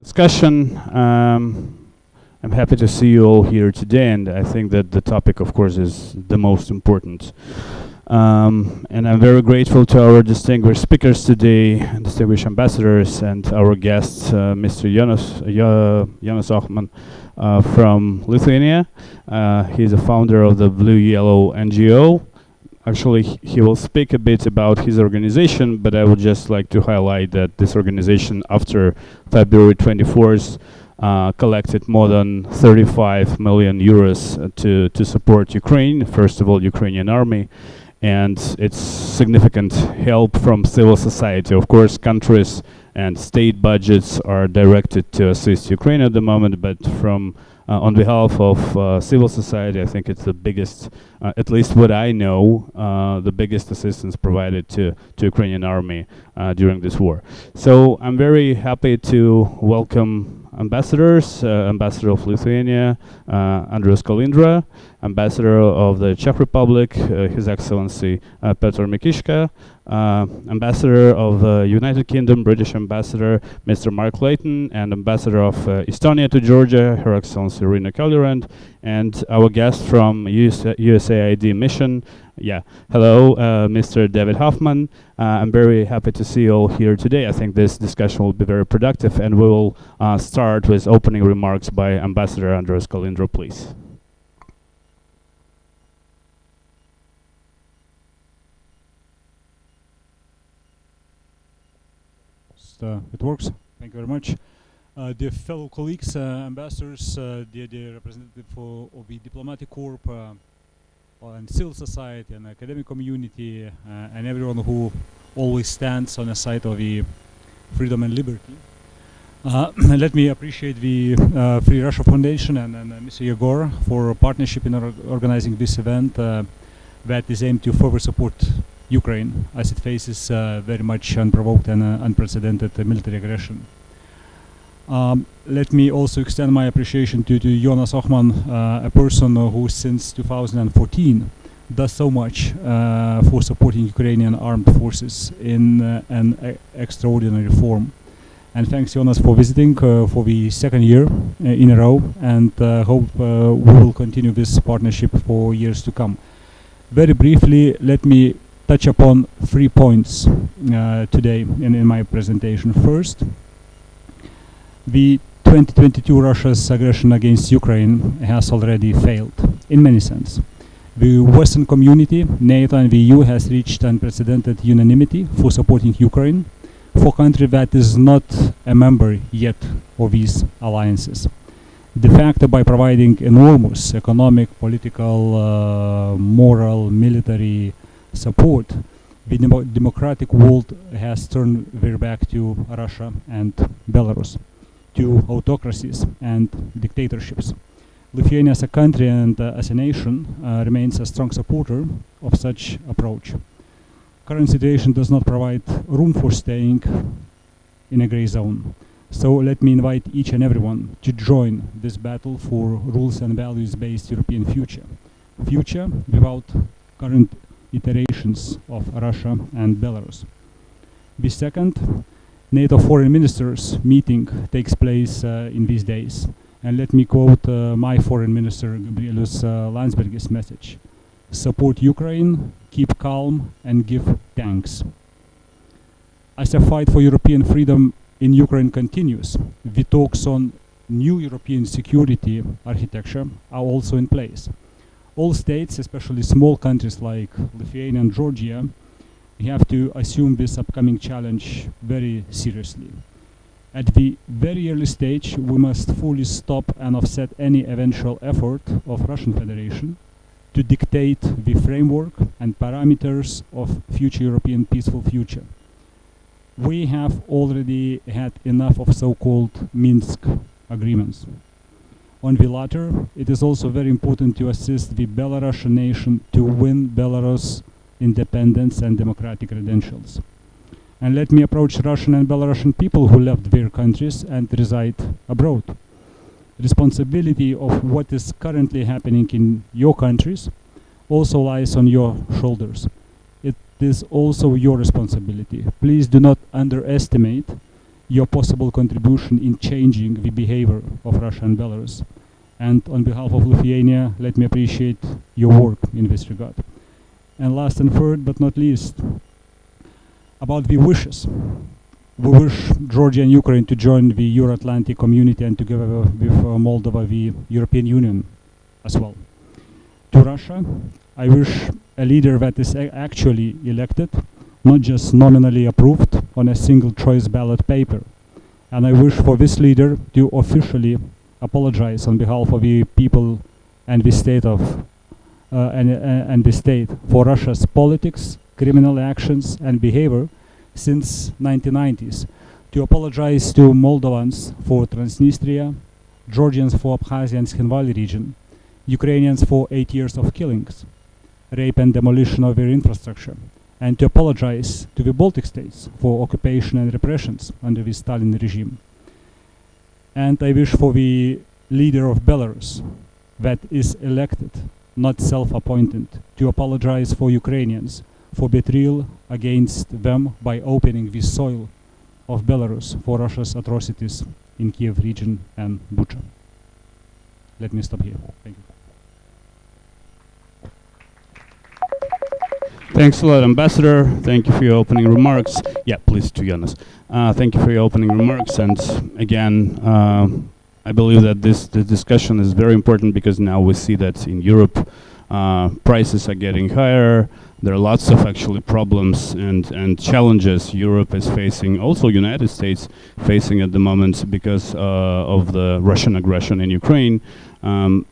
discussion. I'm happy to see you all here today, and I think that the topic, of course, is the most important. And I'm very grateful to our distinguished speakers today, distinguished ambassadors, and our guest, Mr. Jonas Ochman from Lithuania. He's a founder of the Blue Yellow NGO. Actually, he will speak a bit about his organization, but I would just like to highlight that this organization, after February 24th, collected more than 35 million euros to support Ukraine, first of all, Ukrainian army, and it's significant help from civil society. Of course, countries and state budgets are directed to assist Ukraine at the moment, but from on behalf of civil society, I think it's the biggest, at least what I know, the biggest assistance provided to Ukrainian army during this war. So I'm very happy to welcome ambassadors, Ambassador of Lithuania, Andrius Kalindra, Ambassador of the Czech Republic, His Excellency Petr Mikishka, Ambassador of the United Kingdom, British Ambassador Mr. Mark Layton, and Ambassador of Estonia to Georgia, Her Excellency Irina Kalurand, and our guest from USAID mission. Yeah, hello, Mr. David Hoffman. I'm very happy to see you all here today. I think this discussion will be very productive, and we will start with opening remarks by Ambassador Andrius Kalindra, please. It works. Thank you very much. Dear fellow colleagues, ambassadors, dear representative of the diplomatic corps, and civil society and academic community, and everyone who always stands on the side of the freedom and liberty. Let me appreciate the Free Russia Foundation and Mr. Yegor for partnership in organizing this event that is aimed to further support Ukraine as it faces very much unprovoked and unprecedented military aggression. Let me also extend my appreciation to Jonas Ochman, a person who since 2014 does so much for supporting Ukrainian armed forces in an extraordinary form. And thanks, Jonas, for visiting for the second year in a row, and hope we will continue this partnership for years to come. Very briefly, let me touch upon 3 points today in my presentation. First, the 2022 Russia's aggression against Ukraine has already failed in many sense. The Western community, NATO and the EU has reached unprecedented unanimity for supporting Ukraine, for a country that is not a member yet of these alliances. De facto, by providing enormous economic, political, moral, military support, the democratic world has turned their back to Russia and Belarus, to autocracies and dictatorships. Lithuania as a country and as a nation remains a strong supporter of such approach. Current situation does not provide room for staying in a gray zone. So let me invite each and everyone to join this battle for rules and values-based European future. Future without current iterations of Russia and Belarus. The second, NATO foreign ministers meeting takes place in these days. And let me quote my foreign minister, Gabrielius Landsbergis' message. Support Ukraine, keep calm, and give thanks. As the fight for European freedom in Ukraine continues, the talks on new European security architecture are also in place. All states, especially small countries like Lithuania and Georgia, have to assume this upcoming challenge very seriously. At the very early stage, we must fully stop and offset any eventual effort of Russian Federation to dictate the framework and parameters of future European peaceful future. We have already had enough of so-called Minsk agreements. On the latter, it is also very important to assist the Belarusian nation to win Belarus independence and democratic credentials. And let me approach Russian and Belarusian people who left their countries and reside abroad. Responsibility of what is currently happening in your countries also lies on your shoulders. It is also your responsibility. Please do not underestimate your possible contribution in changing the behavior of Russia and Belarus. And on behalf of Lithuania, let me appreciate your work in this regard. And last and third, but not least, about the wishes. We wish Georgia and Ukraine to join the Euro-Atlantic community and together with Moldova, the European Union as well. To Russia, I wish a leader that is actually elected, not just nominally approved on a single choice ballot paper. And I wish for this leader to officially apologize on behalf of the people and the state and the state for Russia's politics, criminal actions and behavior since 1990s, to apologize to Moldovans for Transnistria, Georgians for Abkhazia and Skhinvali region, Ukrainians for 8 years of killings, rape and demolition of their infrastructure, and to apologize to the Baltic states for occupation and repressions under the Stalin regime. And I wish for the leader of Belarus that is elected, not self-appointed, to apologize for Ukrainians for betrayal against them by opening the soil of Belarus for Russia's atrocities in Kiev region and Bucha. Let me stop here. Thank you. Thanks a lot, Ambassador. Thank you for your opening remarks. Yeah, please, to Jonas. Thank you for your opening remarks. And again, I believe that this discussion is very important because now we see that in Europe, prices are getting higher. There are lots of actually problems and challenges Europe is facing, also United States facing at the moment because of the Russian aggression in Ukraine. And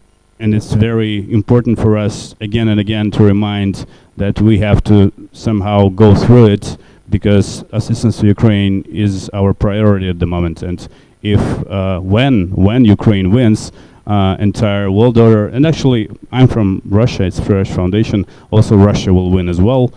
it's very important for us again and again to remind that we have to somehow go through it because assistance to Ukraine is our priority at the moment. And if when Ukraine wins, entire world order, and actually I'm from Russia, it's Fresh Foundation, also Russia will win as well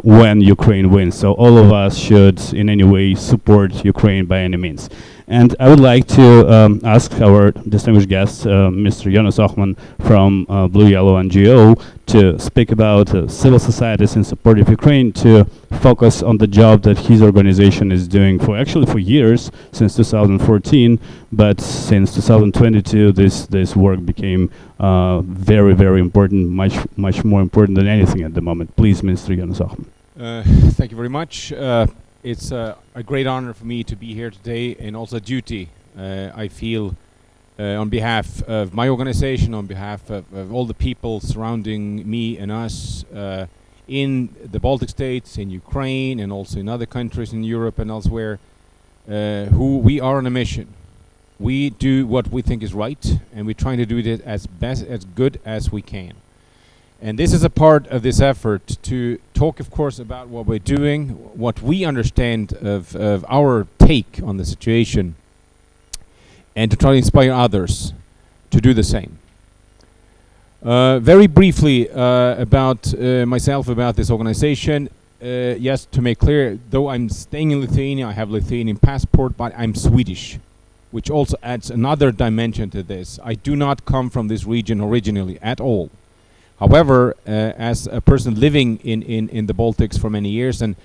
when Ukraine wins. So all of us should in any way support Ukraine by any means. And I would like to ask our distinguished guest, Mr. Jonas Ochman from Blue Yellow NGO, to speak about civil societies in support of Ukraine, to focus on the job that his organization is doing for years, since 2014, but since 2022 this work became very, very important, much more important than anything at the moment. Please, Mr. Jonas Ochman. Thank you very much. It's a great honor for me to be here today, and also a duty I feel on behalf of my organization, on behalf of all the people surrounding me and us in the Baltic states, in Ukraine, and also in other countries in Europe and elsewhere, who we are on a mission. We do what we think is right, and we're trying to do it as good as we can. And this is a part of this effort to talk, of course, about what we're doing, what we understand of our take on the situation, and to try to inspire others to do the same. Very briefly about myself, about this organization. Yes, to make clear, though I'm staying in Lithuania, I have a Lithuanian passport, but I'm Swedish, which also adds another dimension to this. I do not come from this region originally at all. However, as a person living in the Baltics for many years and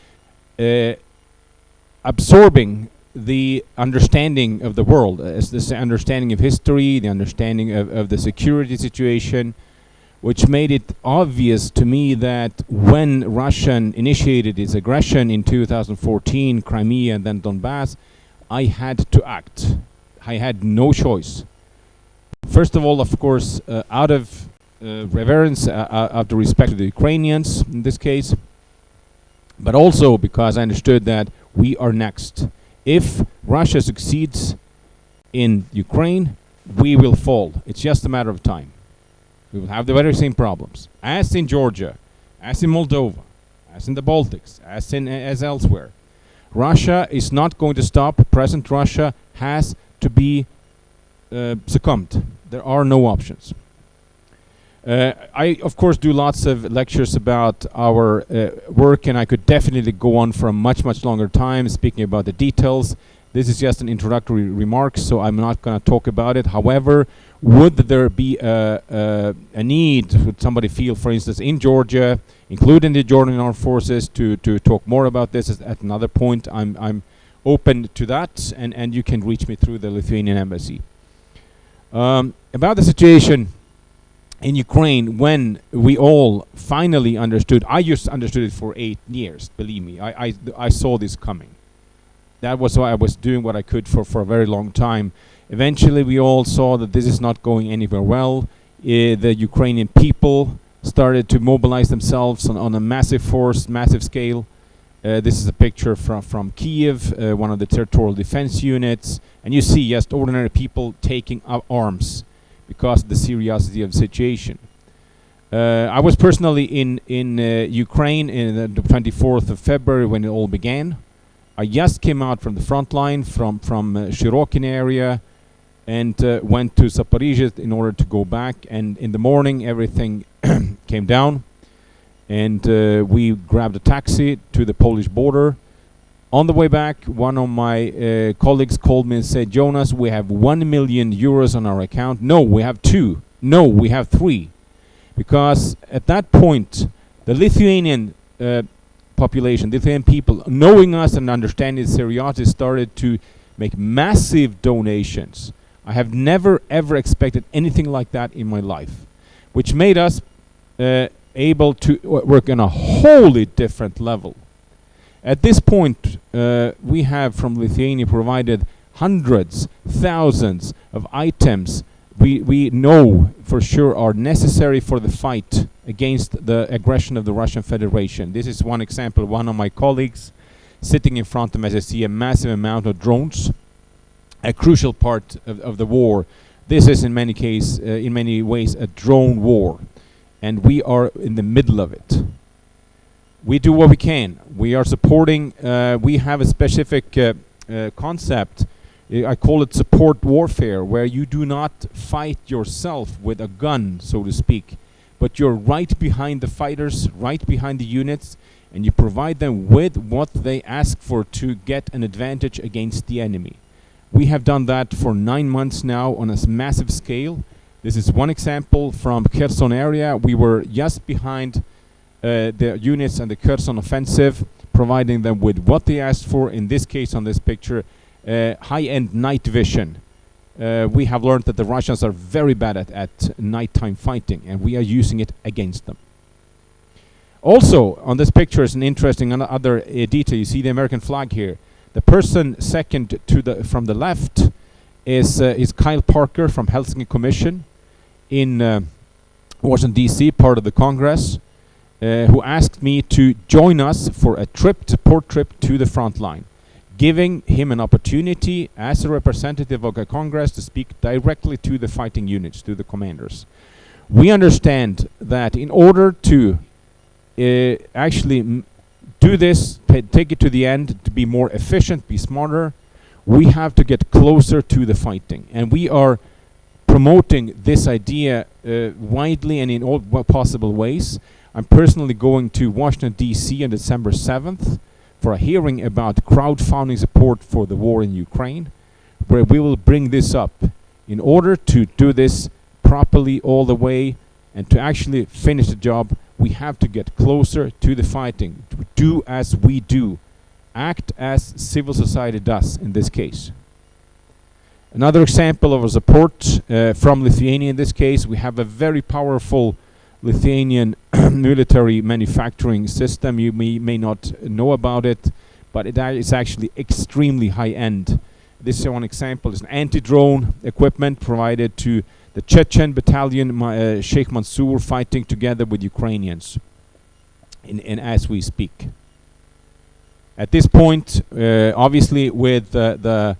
absorbing the understanding of the world, as this understanding of history, the understanding of the security situation, which made it obvious to me that when Russia initiated its aggression in 2014, Crimea and then Donbass, I had to act. I had no choice. First of all, of course, out of reverence, out of respect to the Ukrainians in this case, but also because I understood that we are next. If Russia succeeds in Ukraine, we will fall. It's just a matter of time. We will have the very same problems as in Georgia, as in Moldova, as in the Baltics, as elsewhere. Russia is not going to stop. Present Russia has to be succumbed. There are no options. I, of course, do lots of lectures about our work, and I could definitely go on for a much longer time speaking about the details. This is just an introductory remark, so I'm not going to talk about it. However, would there be a need, would somebody feel, for instance, in Georgia, including the Georgian Armed Forces, to talk more about this at another point, I'm open to that, and you can reach me through the Lithuanian embassy. About the situation in Ukraine, when we all finally understood, I just understood it for 8 years, believe me. I saw this coming. That was why I was doing what I could for a very long time. Eventually, we all saw that this is not going anywhere well. The Ukrainian people started to mobilize themselves on a massive force, massive scale. This is a picture from Kiev, one of the territorial defense units. And you see just ordinary people taking up arms because of the seriousity of the situation. I was personally in Ukraine in the 24th of February when it all began. I just came out from the front line from Shirokin area and went to Zaporizhzhia in order to go back. And in the morning, everything came down. And we grabbed a taxi to the Polish border. On the way back, one of my colleagues called me and said, Jonas, we have 1 million euros on our account. No, we have 2. No, we have 3. Because at that point, the Lithuanian population, the Lithuanian people, knowing us and understanding the seriousity, started to make massive donations. I have never ever expected anything like that in my life, which made us able to work on a wholly different level. At this point, we have from Lithuania provided hundreds, thousands of items we know for sure are necessary for the fight against the aggression of the Russian Federation. This is one example. One of my colleagues sitting in front of me, as I see a massive amount of drones, a crucial part of the war. This is in many ways a drone war, and we are in the middle of it. We do what we can. We are supporting. We have a specific concept. I call it support warfare, where you do not fight yourself with a gun, so to speak, but you're right behind the fighters, right behind the units, and you provide them with what they ask for to get an advantage against the enemy. We have done that for 9 months now on a massive scale. This is one example from Kherson area. We were just behind the units and the Kherson offensive, providing them with what they asked for. In this case, on this picture, high-end night vision. We have learned that the Russians are very bad at nighttime fighting, and we are using it against them. Also, on this picture is an interesting other detail. You see the American flag here. The person second to from the left is Kyle Parker from Helsinki Commission in Washington, D.C., part of the Congress, who asked me to join us for a support trip to the front line, giving him an opportunity as a representative of the Congress to speak directly to the fighting units, to the commanders. We understand that in order to actually do this, take it to the end, to be more efficient, be smarter, we have to get closer to the fighting. And we are promoting this idea widely and in all possible ways. I'm personally going to Washington, D.C. on December 7th for a hearing about crowdfunding support for the war in Ukraine, where we will bring this up. In order to do this properly all the way and to actually finish the job, we have to get closer to the fighting, to do as we do, act as civil society does in this case. Another example of a support from Lithuania in this case, we have a very powerful Lithuanian military manufacturing system. You may not know about it, but it is actually extremely high-end. This is one example. It's an anti-drone equipment provided to the Chechen battalion, Sheikh Mansour, fighting together with Ukrainians in as we speak. At this point, obviously with the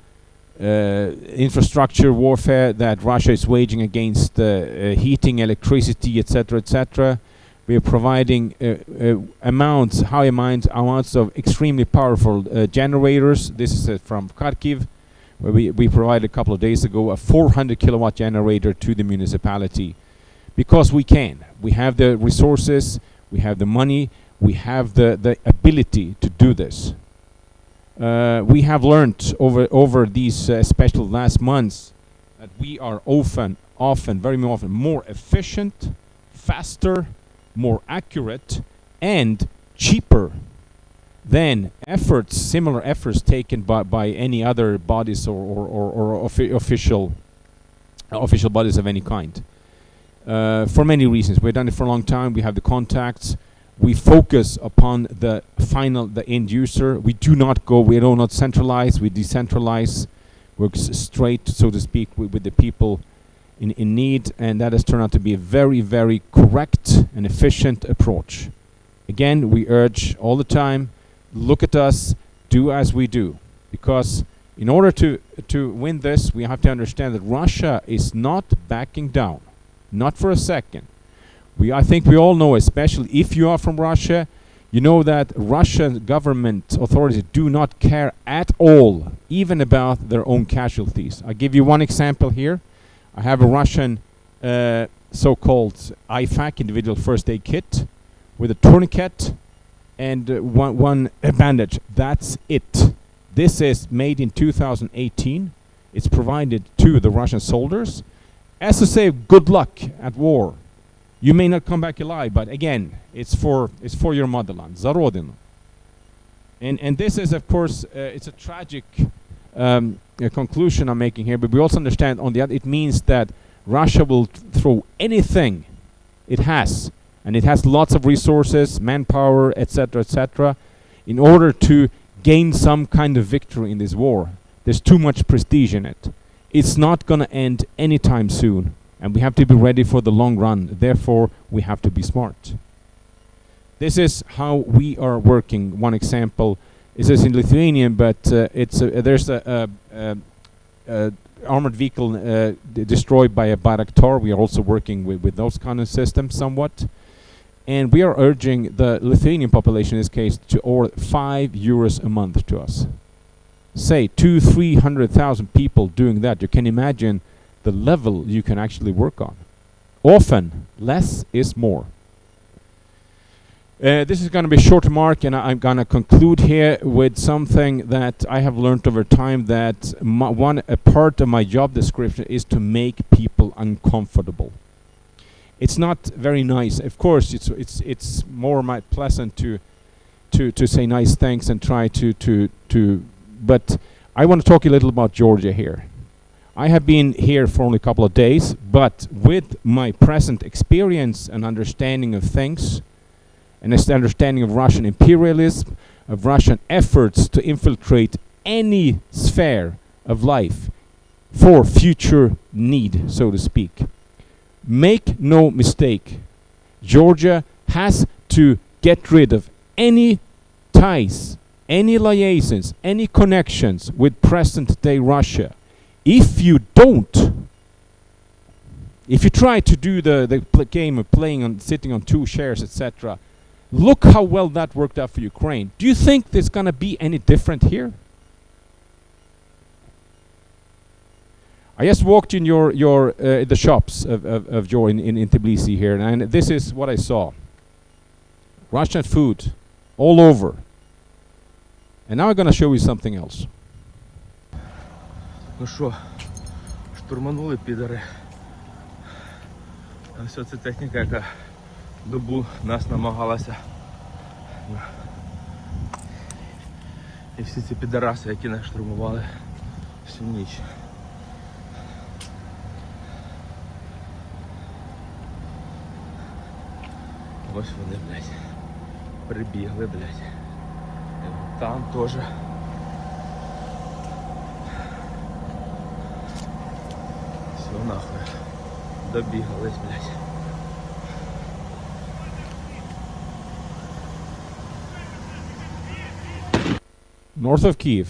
infrastructure warfare that Russia is waging against heating, electricity, etc., we are providing high amounts of extremely powerful generators. This is from Kharkiv, where we provided a couple of days ago a 400 kilowatt generator to the municipality, because we can. We have the resources, we have the money, we have the ability to do this. We have learned over these especially last months that we are very often more efficient, faster, more accurate, and cheaper than similar efforts taken by any other bodies or official bodies of any kind. For many reasons. We've done it for a long time. We have the contacts. We focus upon the end user. We do not centralize. We decentralize. Work straight, so to speak, with the people in need, and that has turned out to be a very, very correct and efficient approach. Again, we urge all the time, look at us, do as we do, because in order to win this, we have to understand that Russia is not backing down, not for a second. I think we all know, especially if you are from Russia, you know that Russian government authorities do not care at all, even about their own casualties. I'll give you one example here. I have a Russian so-called IFAK, individual first aid kit, with a tourniquet and one bandage. That's it. This is made in 2018. It's provided to the Russian soldiers as to say good luck at war. You may not come back alive, but again, it's for your motherland, za rodinu. And this is, of course, it's a tragic conclusion I'm making here, but we also understand on the other, it means that Russia will throw anything it has, and it has lots of resources, manpower, etc., in order to gain some kind of victory in this war. There's too much prestige in it. It's not going to end anytime soon, and we have to be ready for the long run. Therefore, we have to be smart. This is how we are working. One example is in Lithuanian, but there's a armored vehicle destroyed by a Bayraktar. We are also working with those kind of systems somewhat. And we are urging the Lithuanian population in this case to order €5 a month to us. Say 200,000-300,000 people doing that. You can imagine the level you can actually work on. Often, less is more. This is going to be a short mark, and I'm going to conclude here with something that I have learned over time, that a part of my job description is to make people uncomfortable. It's not very nice. Of course, it's more pleasant to say nice things and try to. But I want to talk a little about Georgia here. I have been here for only a couple of days, but with my present experience and understanding of things, and an understanding of Russian imperialism, of Russian efforts to infiltrate any sphere of life for future need, so to speak. Make no mistake, Georgia has to get rid of any ties, any liaisons, any connections with present-day Russia. If you don't, if you try to do the game of sitting on two chairs, etc., look how well that worked out for Ukraine. Do you think there's going to be any different here? I just walked in the shops of Joe in Tbilisi here, and this is what I saw. Russian food all over. And now I'm going to show you something else. Ну що, штурманули підари. Ось це техніка, яка добу нас намагалася. І всі ці підараси, які нас штурмували всю ніч. Ось вони, блядь, прибігли, блядь. І там теж. Все нахуй. Добігались, блядь. North of Kyiv.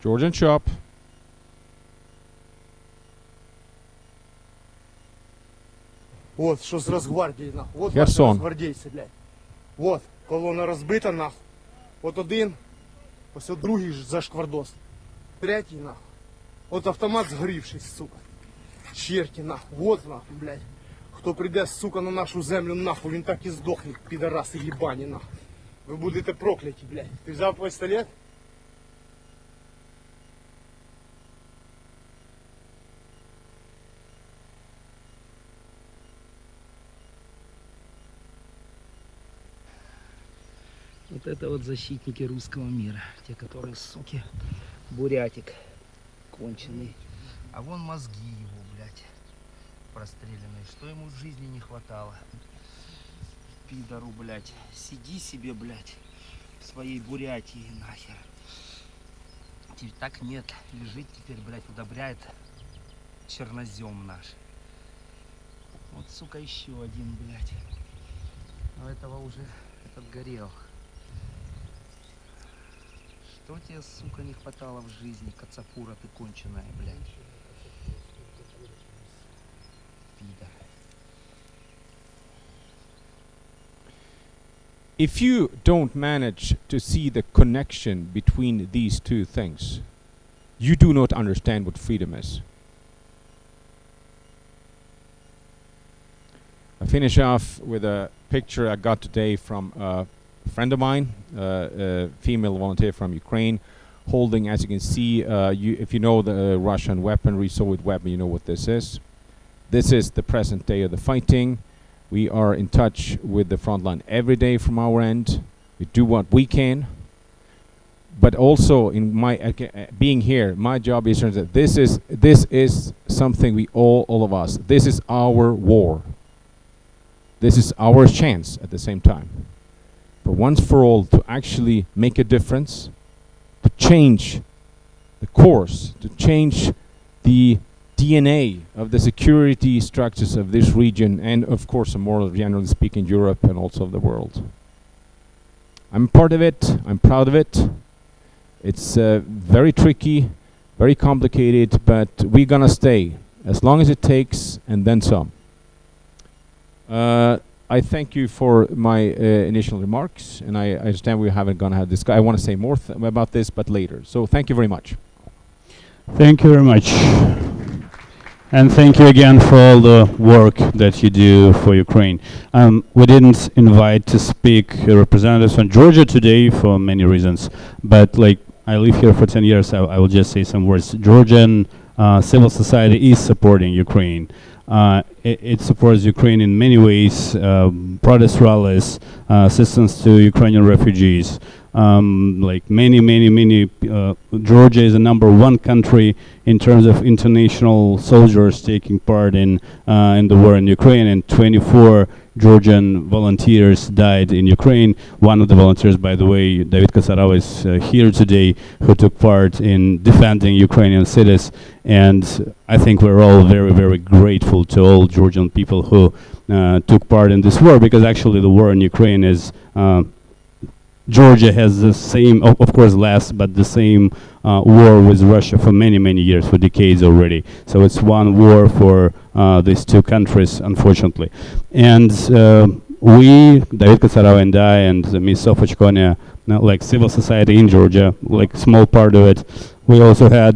Georgian shop. Вот, що з Росгвардії, нахуй. Вот Херсон. ваші росгвардійці, блядь. Вот, колона розбита, нахуй. От один, ось от другий ж за шквардос. Третій, нахуй. От автомат згорівший, сука. Черті, нахуй. Вот, нахуй, блядь. Хто прийде, сука, на нашу землю, нахуй, він так і здохне, підараси їбані, нахуй. Ви будете прокляті, блядь. Ти взяв пістолет? Вот это вот защитники русского мира. Те, которые, суки, бурятик конченый. А вон мозги его, блядь, простреленные. Что ему в жизни не хватало? Пидору, блядь. Сиди себе, блядь, в своей Бурятии нахер. Так нет. Лежит теперь, блядь, удобряет чернозем наш. Вот, сука, еще один, блядь. Но этого уже отгорел. Что тебе, сука, не хватало в жизни, кацапура ты конченая, блядь? Пидор. If you don't manage to see the connection between these two things, you do not understand what freedom is. I finish off with a picture I got today from a friend of mine, a female volunteer from Ukraine, holding, as you can see, if you know the Russian weaponry, Soviet weapon, you know what this is. This is the present day of the fighting. We are in touch with the front line every day from our end. We do what we can. But also, in my being here, my job is that this is something we all of us. This is our war. This is our chance at the same time. But once for all, to actually make a difference, to change the course, to change the DNA of the security structures of this region, and of course, more generally speaking, Europe and also of the world. I'm part of it. I'm proud of it. It's very tricky, very complicated, but we're gonna stay as long as it takes, and then some. I thank you for my initial remarks, and I understand we haven't gonna have this. I want to say more about this, but later. So thank you very much. Thank you very much. And thank you again for all the work that you do for Ukraine. We didn't invite to speak representatives from Georgia today for many reasons, but like I live here for 10 years, I will just say some words. Georgian civil society is supporting Ukraine. It supports Ukraine in many ways, protest rallies, assistance to Ukrainian refugees. Like many, Georgia is the #1 country in terms of international soldiers taking part in the war in Ukraine, and 24 Georgian volunteers died in Ukraine. One of the volunteers, by the way, David Kasarov, is here today, who took part in defending Ukrainian cities. And I think we're all very, very grateful to all Georgian people who took part in this war, because actually the war in Ukraine is Georgia has the same, of course less, but the same war with Russia for many years, for decades already. So it's one war for these two countries, unfortunately. And we, David Katsarov and I, and Ms. Sofochkonia, like civil society in Georgia, like small part of it. We also had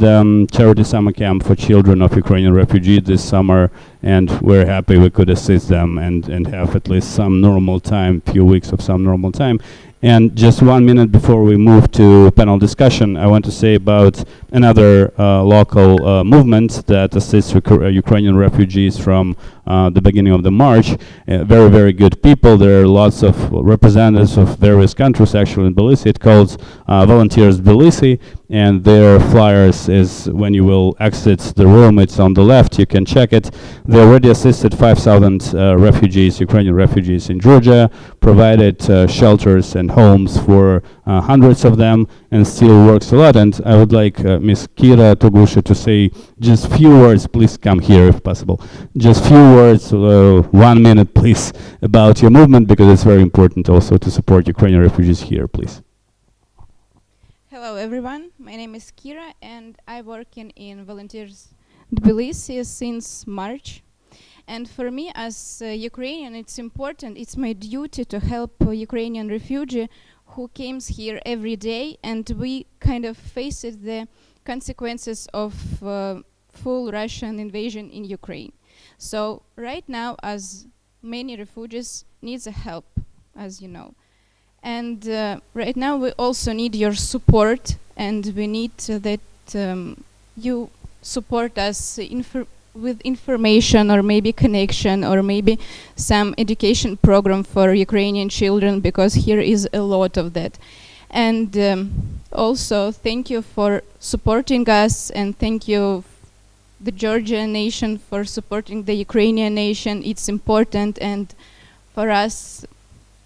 charity summer camp for children of Ukrainian refugees this summer, and we're happy we could assist them and have at least some normal time, few weeks of some normal time. And just 1 minute before we move to panel discussion, I want to say about another local movement that assists Ukrainian refugees from the beginning of the March. Very, very good people. There are lots of representatives of various countries actually in Tbilisi. It's called Volunteers Tbilisi, and their flyers is when you will exit the room, it's on the left, you can check it. They already assisted 5,000 refugees, Ukrainian refugees in Georgia, provided shelters and homes for hundreds of them, and still works a lot. And I would like Ms. Kira Togusha to say just few words. Please come here if possible. Just few words, 1 minute please, about your movement, because it's very important also to support Ukrainian refugees here, please. Hello everyone, my name is Kira and I'm working in Volunteers Tbilisi since March. And for me as a Ukrainian, it's important, it's my duty to help a Ukrainian refugee who comes here every day, and we kind of faced the consequences of full Russian invasion in Ukraine. So right now, as many refugees needs a help, as you know. And right now we also need your support, and we need that you support us with information or maybe connection or maybe some education program for Ukrainian children, because here is a lot of that. And also thank you for supporting us, and thank you the Georgian nation for supporting the Ukrainian nation. It's important, and for us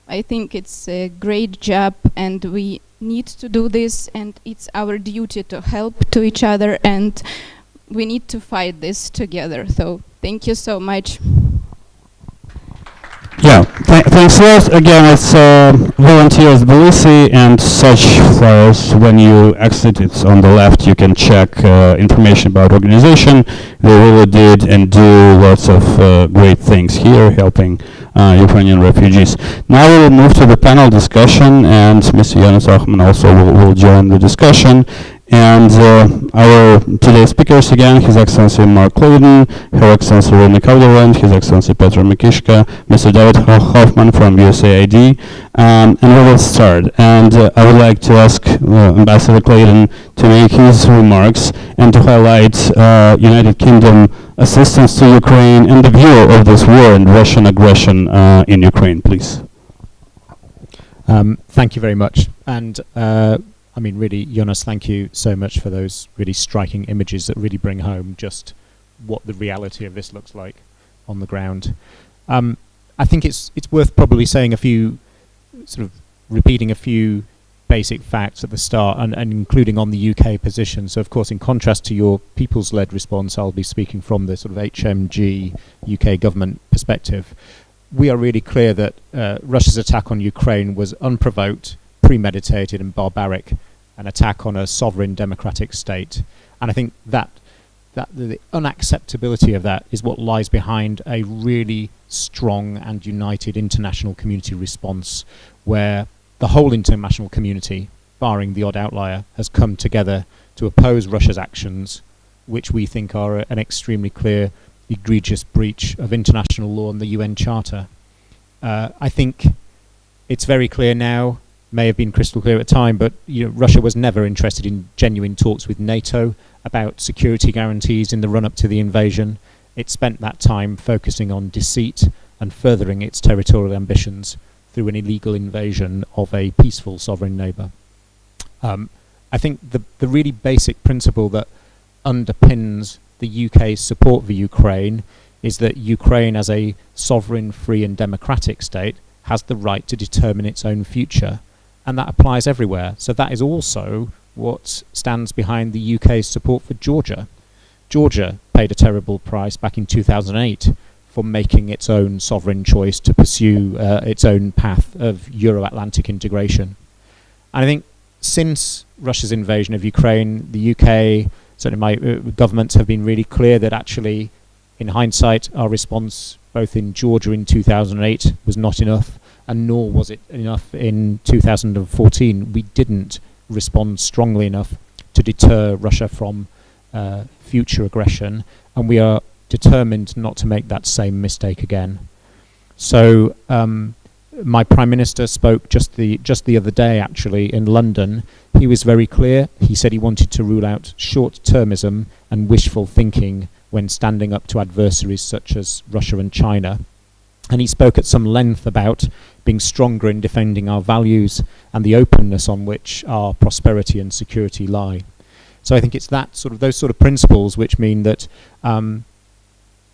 I think it's a great job, and we need to do this, and it's our duty to help to each other, and we need to fight this together. So thank you so much. Yeah, thanks a lot. Again, it's Volunteers Tbilisi, and such flyers, when you exit, it's on the left. You can check information about organization. They really did and do lots of great things here, helping Ukrainian refugees. Now we will move to the panel discussion, and Mr. Jonas Ochman also will join the discussion. And our today's speakers again, His Excellency Mark Clayton, Her Excellency Rona Kavlerand, His Excellency Petr Mikishka, Mr. David Hoffman from USAID, and we will start. And I would like to ask Ambassador Clayton to make his remarks and to highlight United Kingdom assistance to Ukraine and the view of this war and Russian aggression in Ukraine, please. Thank you very much. And I mean, really, Jonas, thank you so much for those really striking images that really bring home just what the reality of this looks like on the ground. I think it's worth probably saying a few, sort of repeating a few basic facts at the start, and including on the UK position. So, of course, in contrast to your people's-led response, I'll be speaking from the sort of HMG UK government perspective. We are really clear that Russia's attack on Ukraine was unprovoked, premeditated and barbaric, an attack on a sovereign democratic state. And I think that the unacceptability of that is what lies behind a really strong and united international community response, where the whole international community, barring the odd outlier, has come together to oppose Russia's actions, which we think are an extremely clear, egregious breach of international law and the UN Charter. I think it's very clear now, may have been crystal clear at the time, but Russia was never interested in genuine talks with NATO about security guarantees in the run-up to the invasion. It spent that time focusing on deceit and furthering its territorial ambitions through an illegal invasion of a peaceful sovereign neighbour. I think the really basic principle that underpins the UK's support for Ukraine is that Ukraine, as a sovereign, free and democratic state, has the right to determine its own future. And that applies everywhere. So that is also what stands behind the UK's support for Georgia. Georgia paid a terrible price back in 2008 for making its own sovereign choice to pursue its own path of Euro-Atlantic integration. And I think since Russia's invasion of Ukraine, the UK, certainly my governments have been really clear that actually, in hindsight, our response both in Georgia in 2008 was not enough, and nor was it enough in 2014. We didn't respond strongly enough to deter Russia from future aggression, and we are determined not to make that same mistake again. So my Prime Minister spoke just the other day, actually, in London. He was very clear. He said he wanted to rule out short-termism and wishful thinking when standing up to adversaries such as Russia and China. And he spoke at some length about being stronger in defending our values and the openness on which our prosperity and security lie. So I think it's those sort of principles which mean that,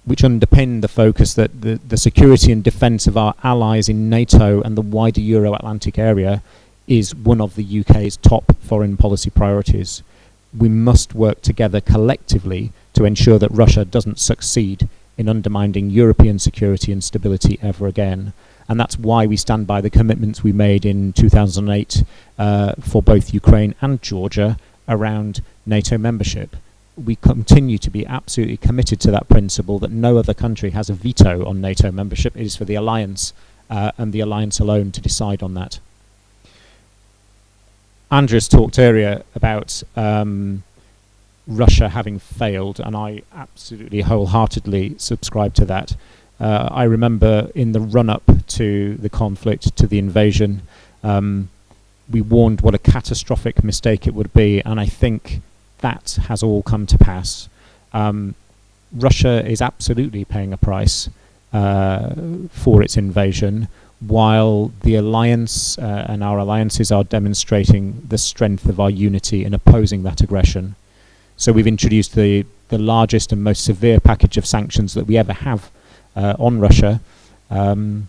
which underpin the focus that the security and defence of our allies in NATO and the wider Euro-Atlantic area is one of the UK's top foreign policy priorities. We must work together collectively to ensure that Russia doesn't succeed in undermining European security and stability ever again. And that's why we stand by the commitments we made in 2008 for both Ukraine and Georgia around NATO membership. We continue to be absolutely committed to that principle that no other country has a veto on NATO membership. It is for the alliance and the alliance alone to decide on that. Andres talked earlier about Russia having failed, and I absolutely wholeheartedly subscribe to that. I remember in the run-up to the conflict, to the invasion, we warned what a catastrophic mistake it would be, and I think that has all come to pass. Russia is absolutely paying a price for its invasion, while the alliance and our alliances are demonstrating the strength of our unity in opposing that aggression. So we've introduced the largest and most severe package of sanctions that we ever have on Russia. And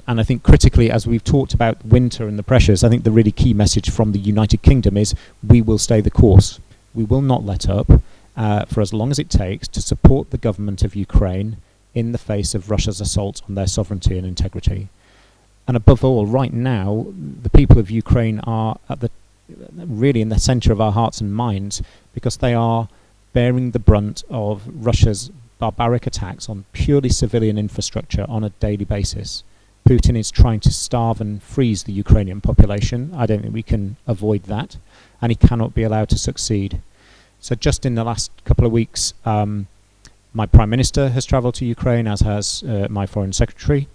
I think critically, as we've talked about winter and the pressures, I think the really key message from the United Kingdom is we will stay the course. We will not let up for as long as it takes to support the government of Ukraine in the face of Russia's assault on their sovereignty and integrity. And above all, right now, the people of Ukraine are really in the center of our hearts and minds, because they are bearing the brunt of Russia's barbaric attacks on purely civilian infrastructure on a daily basis. Putin is trying to starve and freeze the Ukrainian population. I don't think we can avoid that, and he cannot be allowed to succeed. So just in the last couple of weeks, my Prime Minister has travelled to Ukraine, as has my Foreign Secretary.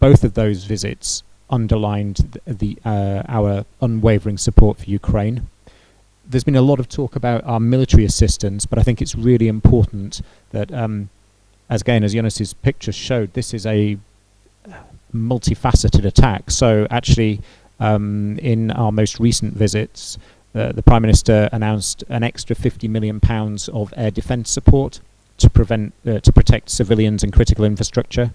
Both of those visits underlined our unwavering support for Ukraine. There's been a lot of talk about our military assistance, but I think it's really important that, as Jonas's pictures showed, this is a multifaceted attack. So actually, in our most recent visits, the Prime Minister announced an extra £50 million of air defence support to protect civilians and critical infrastructure.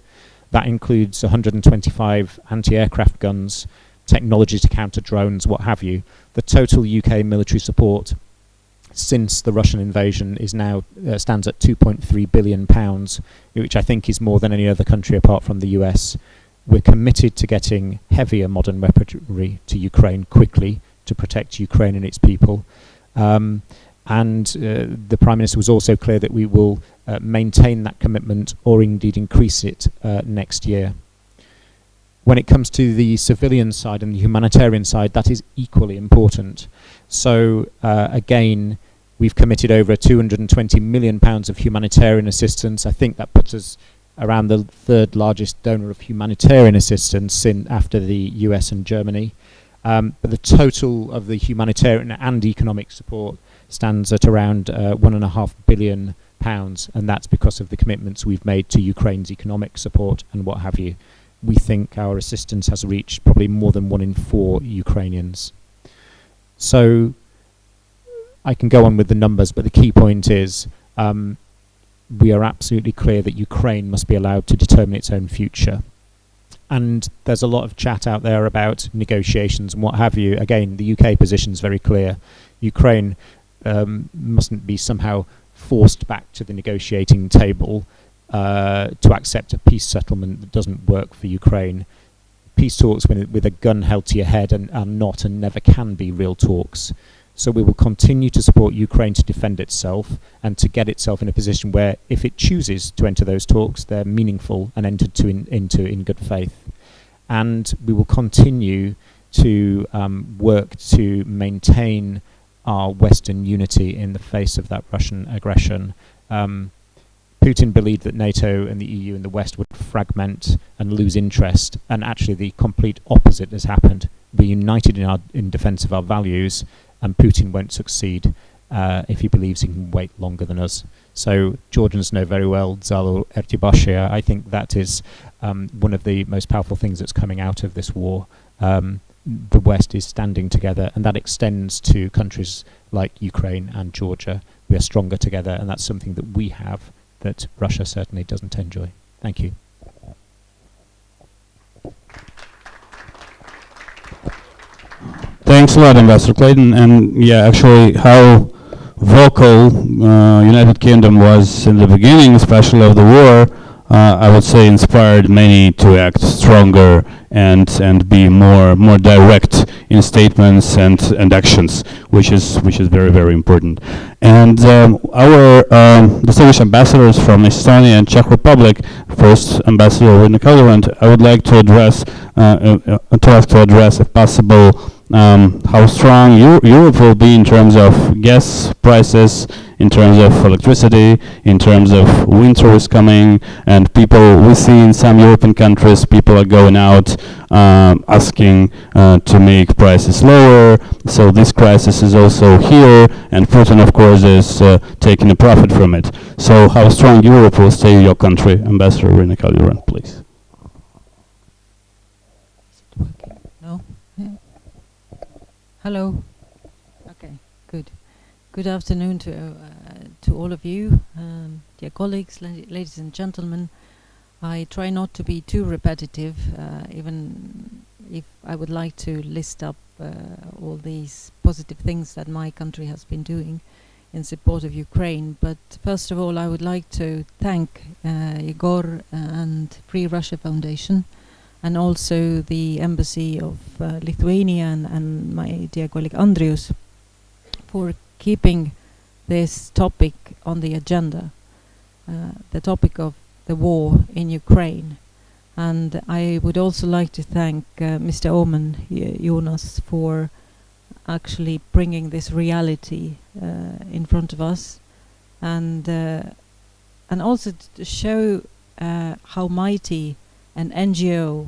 That includes 125 anti-aircraft guns, technology to counter drones, what have you. The total UK military support since the Russian invasion is now stands at £2.3 billion, which I think is more than any other country apart from the US. We're committed to getting heavier modern weaponry to Ukraine quickly to protect Ukraine and its people. And the Prime Minister was also clear that we will maintain that commitment or indeed increase it next year. When it comes to the civilian side and the humanitarian side, that is equally important. So again, we've committed over £220 million of humanitarian assistance. I think that puts us around the third largest donor of humanitarian assistance after the US and Germany. But the total of the humanitarian and economic support stands at around £1.5 billion, and that's because of the commitments we've made to Ukraine's economic support and what have you. We think our assistance has reached probably more than 1 in 4 Ukrainians. So I can go on with the numbers, but the key point is we are absolutely clear that Ukraine must be allowed to determine its own future. And there's a lot of chat out there about negotiations and what have you. Again, the UK position is very clear. Ukraine mustn't be somehow forced back to the negotiating table to accept a peace settlement that doesn't work for Ukraine. Peace talks with a gun held to your head are not and never can be real talks. So we will continue to support Ukraine to defend itself and to get itself in a position where, if it chooses to enter those talks, they're meaningful and entered into in good faith. And we will continue to work to maintain our Western unity in the face of that Russian aggression. Putin believed that NATO and the EU and the West would fragment and lose interest, and actually the complete opposite has happened. We're united in defence of our values, and Putin won't succeed if he believes he can wait longer than us. So Georgians know very well Zalo Ertibashia. I think that is one of the most powerful things that's coming out of this war. The West is standing together, and that extends to countries like Ukraine and Georgia. We are stronger together, and that's something that we have that Russia certainly doesn't enjoy. Thank you. Thanks a lot, Ambassador Clayton. And yeah, actually, how vocal United Kingdom was in the beginning, especially of the war, I would say inspired many to act stronger and be more direct in statements and actions, which is very, very important. And our distinguished ambassadors from Estonia and Czech Republic, first Ambassador Rina Calderland, I would like to address, if possible, how strong Europe will be in terms of gas prices, in terms of electricity, in terms of winter is coming, and we see in some European countries people are going out asking to make prices lower. So this crisis is also here, and Putin, of course, is taking a profit from it. So how strong Europe will stay in your country? Ambassador Irina Kaljuran, please. No? Yeah. Hello. Okay, good. Good afternoon to all of you, dear colleagues, ladies and gentlemen. I try not to be too repetitive, even if I would like to list up all these positive things that my country has been doing in support of Ukraine. But first of all, I would like to thank Igor and Free Russia Foundation, and also the Embassy of Lithuania and my dear colleague Andrius for keeping this topic on the agenda, the topic of the war in Ukraine. And I would also like to thank Mr. Oman, Jonas, for actually bringing this reality in front of us, and also to show how mighty an NGO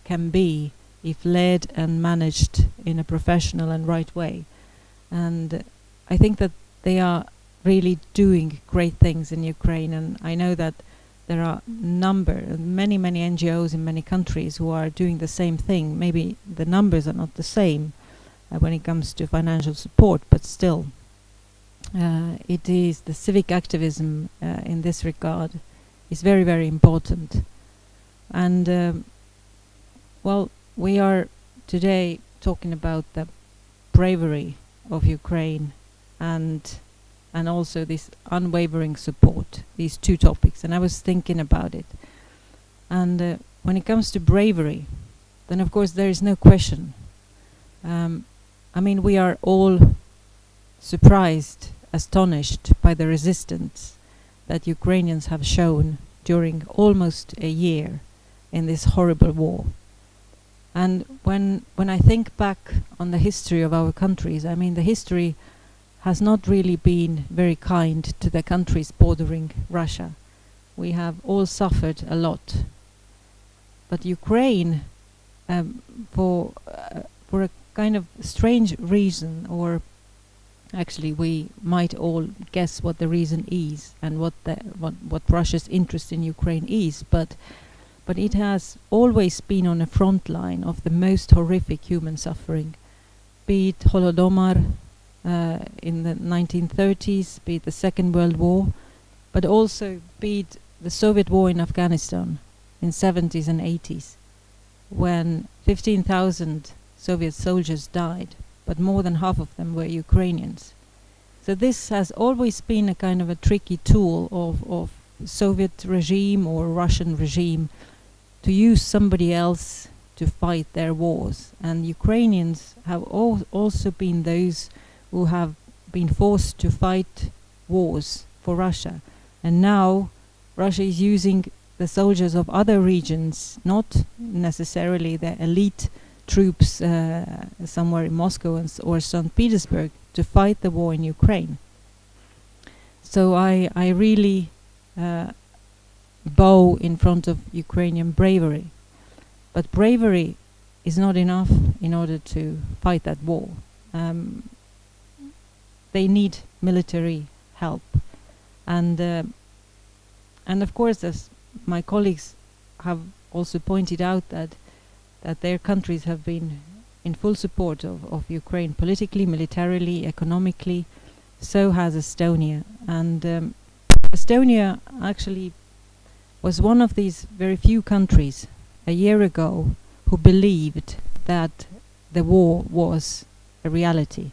can be if led and managed in a professional and right way. And I think that they are really doing great things in Ukraine, and I know that there are many NGOs in many countries who are doing the same thing. Maybe the numbers are not the same when it comes to financial support, but still it is the civic activism in this regard is very important. And well, we are today talking about the bravery of Ukraine and also this unwavering support, these two topics. And I was thinking about it. And when it comes to bravery, then of course there is no question. I mean, we are all surprised, astonished by the resistance that Ukrainians have shown during almost a year in this horrible war. And when I think back on the history of our countries, I mean, the history has not really been very kind to the countries bordering Russia. We have all suffered a lot. But Ukraine, for a kind of strange reason, or actually we might all guess what the reason is and what Russia's interest in Ukraine is, but it has always been on the front line of the most horrific human suffering, be it Holodomor in the 1930s, be it the Second World War, but also be it the Soviet war in Afghanistan in 70s and 80s, when 15,000 Soviet soldiers died, but more than half of them were Ukrainians. So this has always been a kind of a tricky tool of Soviet regime or Russian regime to use somebody else to fight their wars. And Ukrainians have also been those who have been forced to fight wars for Russia. And now Russia is using the soldiers of other regions, not necessarily the elite troops somewhere in Moscow or St. Petersburg, to fight the war in Ukraine. So I really bow in front of Ukrainian bravery. But bravery is not enough in order to fight that war. They need military help. And of course, as my colleagues have also pointed out, that their countries have been in full support of Ukraine politically, militarily, economically. So has Estonia. And Estonia actually was one of these very few countries a year ago who believed that the war was a reality.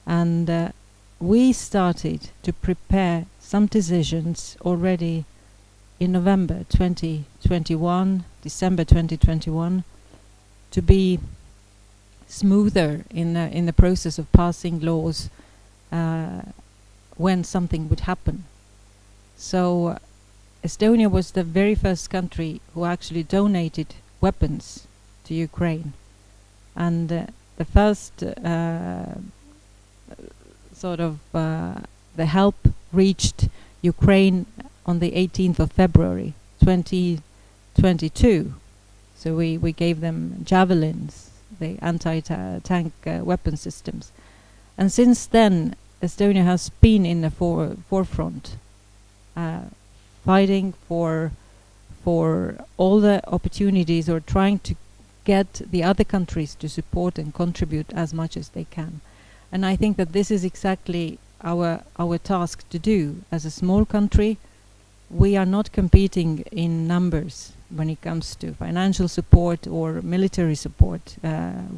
And we started to prepare some decisions already in November 2021, December 2021, to be smoother in the process of passing laws when something would happen. So Estonia was the very first country who actually donated weapons to Ukraine. And the first sort of the help reached Ukraine on the 18th of February 2022. So we gave them javelins, the anti-tank weapon systems. And since then, Estonia has been in the forefront, fighting for all the opportunities, or trying to get the other countries to support and contribute as much as they can. And I think that this is exactly our task to do. As a small country, we are not competing in numbers when it comes to financial support or military support.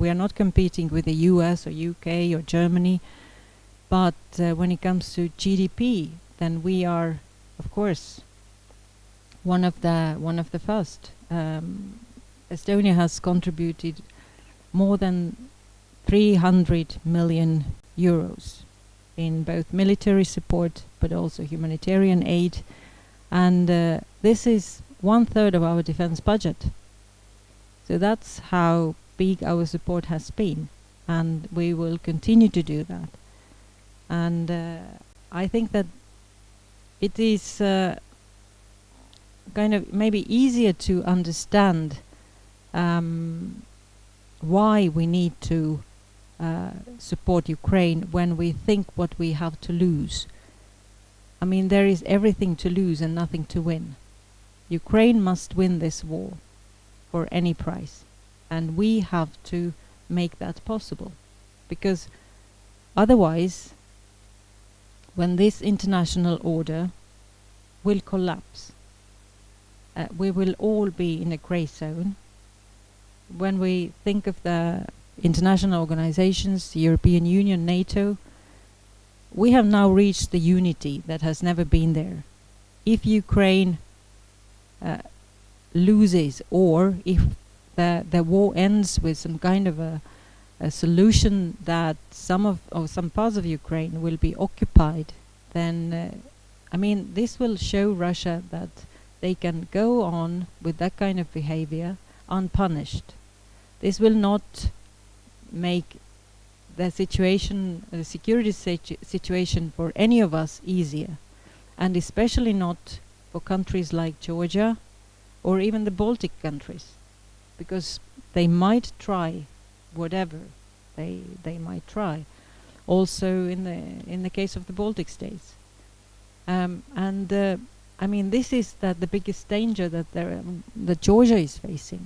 We are not competing with the US or UK or Germany. But when it comes to GDP, then we are, of course, one of the first. Estonia has contributed more than 300 million euros in both military support but also humanitarian aid, and this is 1/3 of our defense budget. So that's how big our support has been, and we will continue to do that. And I think that it is kind of maybe easier to understand why we need to support Ukraine when we think what we have to lose. I mean, there is everything to lose and nothing to win. Ukraine must win this war for any price, and we have to make that possible, because otherwise, when this international order will collapse, we will all be in a grey zone. When we think of the international organizations, the European Union, NATO, we have now reached the unity that has never been there. If Ukraine loses, or if the war ends with some kind of a solution that some parts of Ukraine will be occupied, then I mean, this will show Russia that they can go on with that kind of behavior unpunished. This will not make the situation, the security situation for any of us easier, and especially not for countries like Georgia or even the Baltic countries, because they might try whatever they might try. Also in the case of the Baltic states, I mean, this is the biggest danger that Georgia is facing,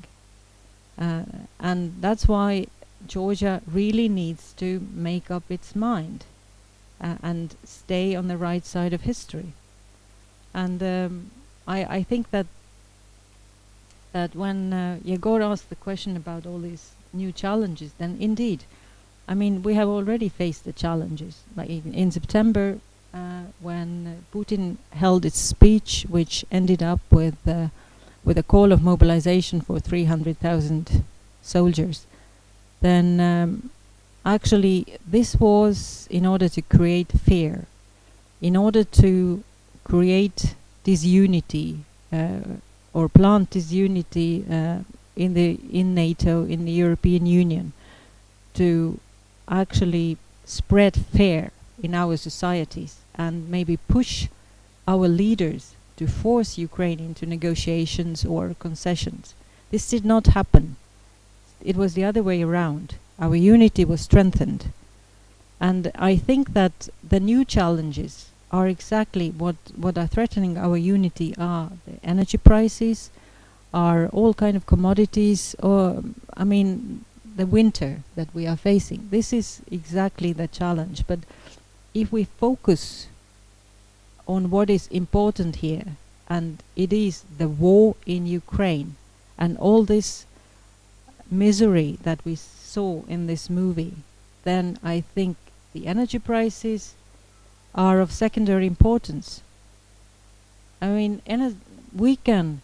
and that's why Georgia really needs to make up its mind and stay on the right side of history. And I think that when Yegor asked the question about all these new challenges, then indeed, I mean, we have already faced the challenges. Like in September, when Putin held its speech, which ended up with a call of mobilization for 300,000 soldiers, then actually this was in order to create fear, in order to create disunity or plant disunity in NATO, in the European Union, to actually spread fear in our societies and maybe push our leaders to force Ukraine into negotiations or concessions. This did not happen. It was the other way around. Our unity was strengthened. And I think that the new challenges are exactly what are threatening our unity are the energy prices, are all kind of commodities, or I mean the winter that we are facing. This is exactly the challenge. But if we focus on what is important here, and it is the war in Ukraine and all this misery that we saw in this movie, then I think the energy prices are of secondary importance. I mean, we can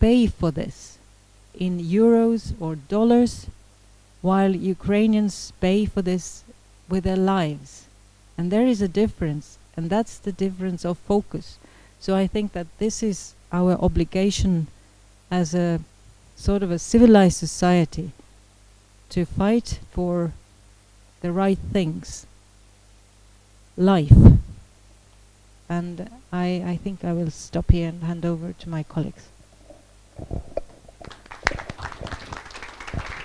pay for this in euros or dollars, while Ukrainians pay for this with their lives. And there is a difference, and that's the difference of focus. So I think that this is our obligation as a sort of a civilized society, to fight for the right things, life. And I think I will stop here and hand over to my colleagues.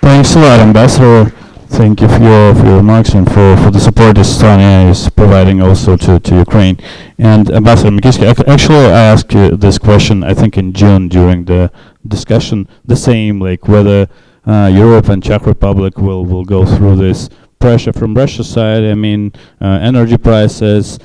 Thanks a lot, Ambassador. Thank you for your remarks and for the support Estonia is providing also to Ukraine. And Ambassador Mikiski, actually I asked you this question, I think in June during the discussion, the same, like whether Europe and Czech Republic will go through this pressure from Russia's side. I mean, energy prices.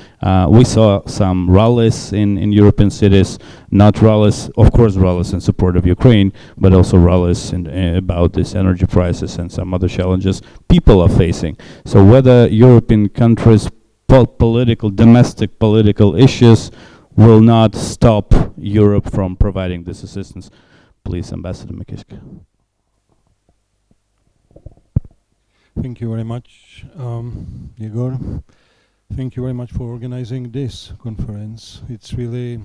We saw some rallies in European cities, not rallies, of course, rallies in support of Ukraine, but also rallies about this energy prices and some other challenges people are facing. So whether European countries' domestic political issues will not stop Europe from providing this assistance. Please, Ambassador Mikiska. Thank you very much, Igor. Thank you very much for organizing this conference. It's really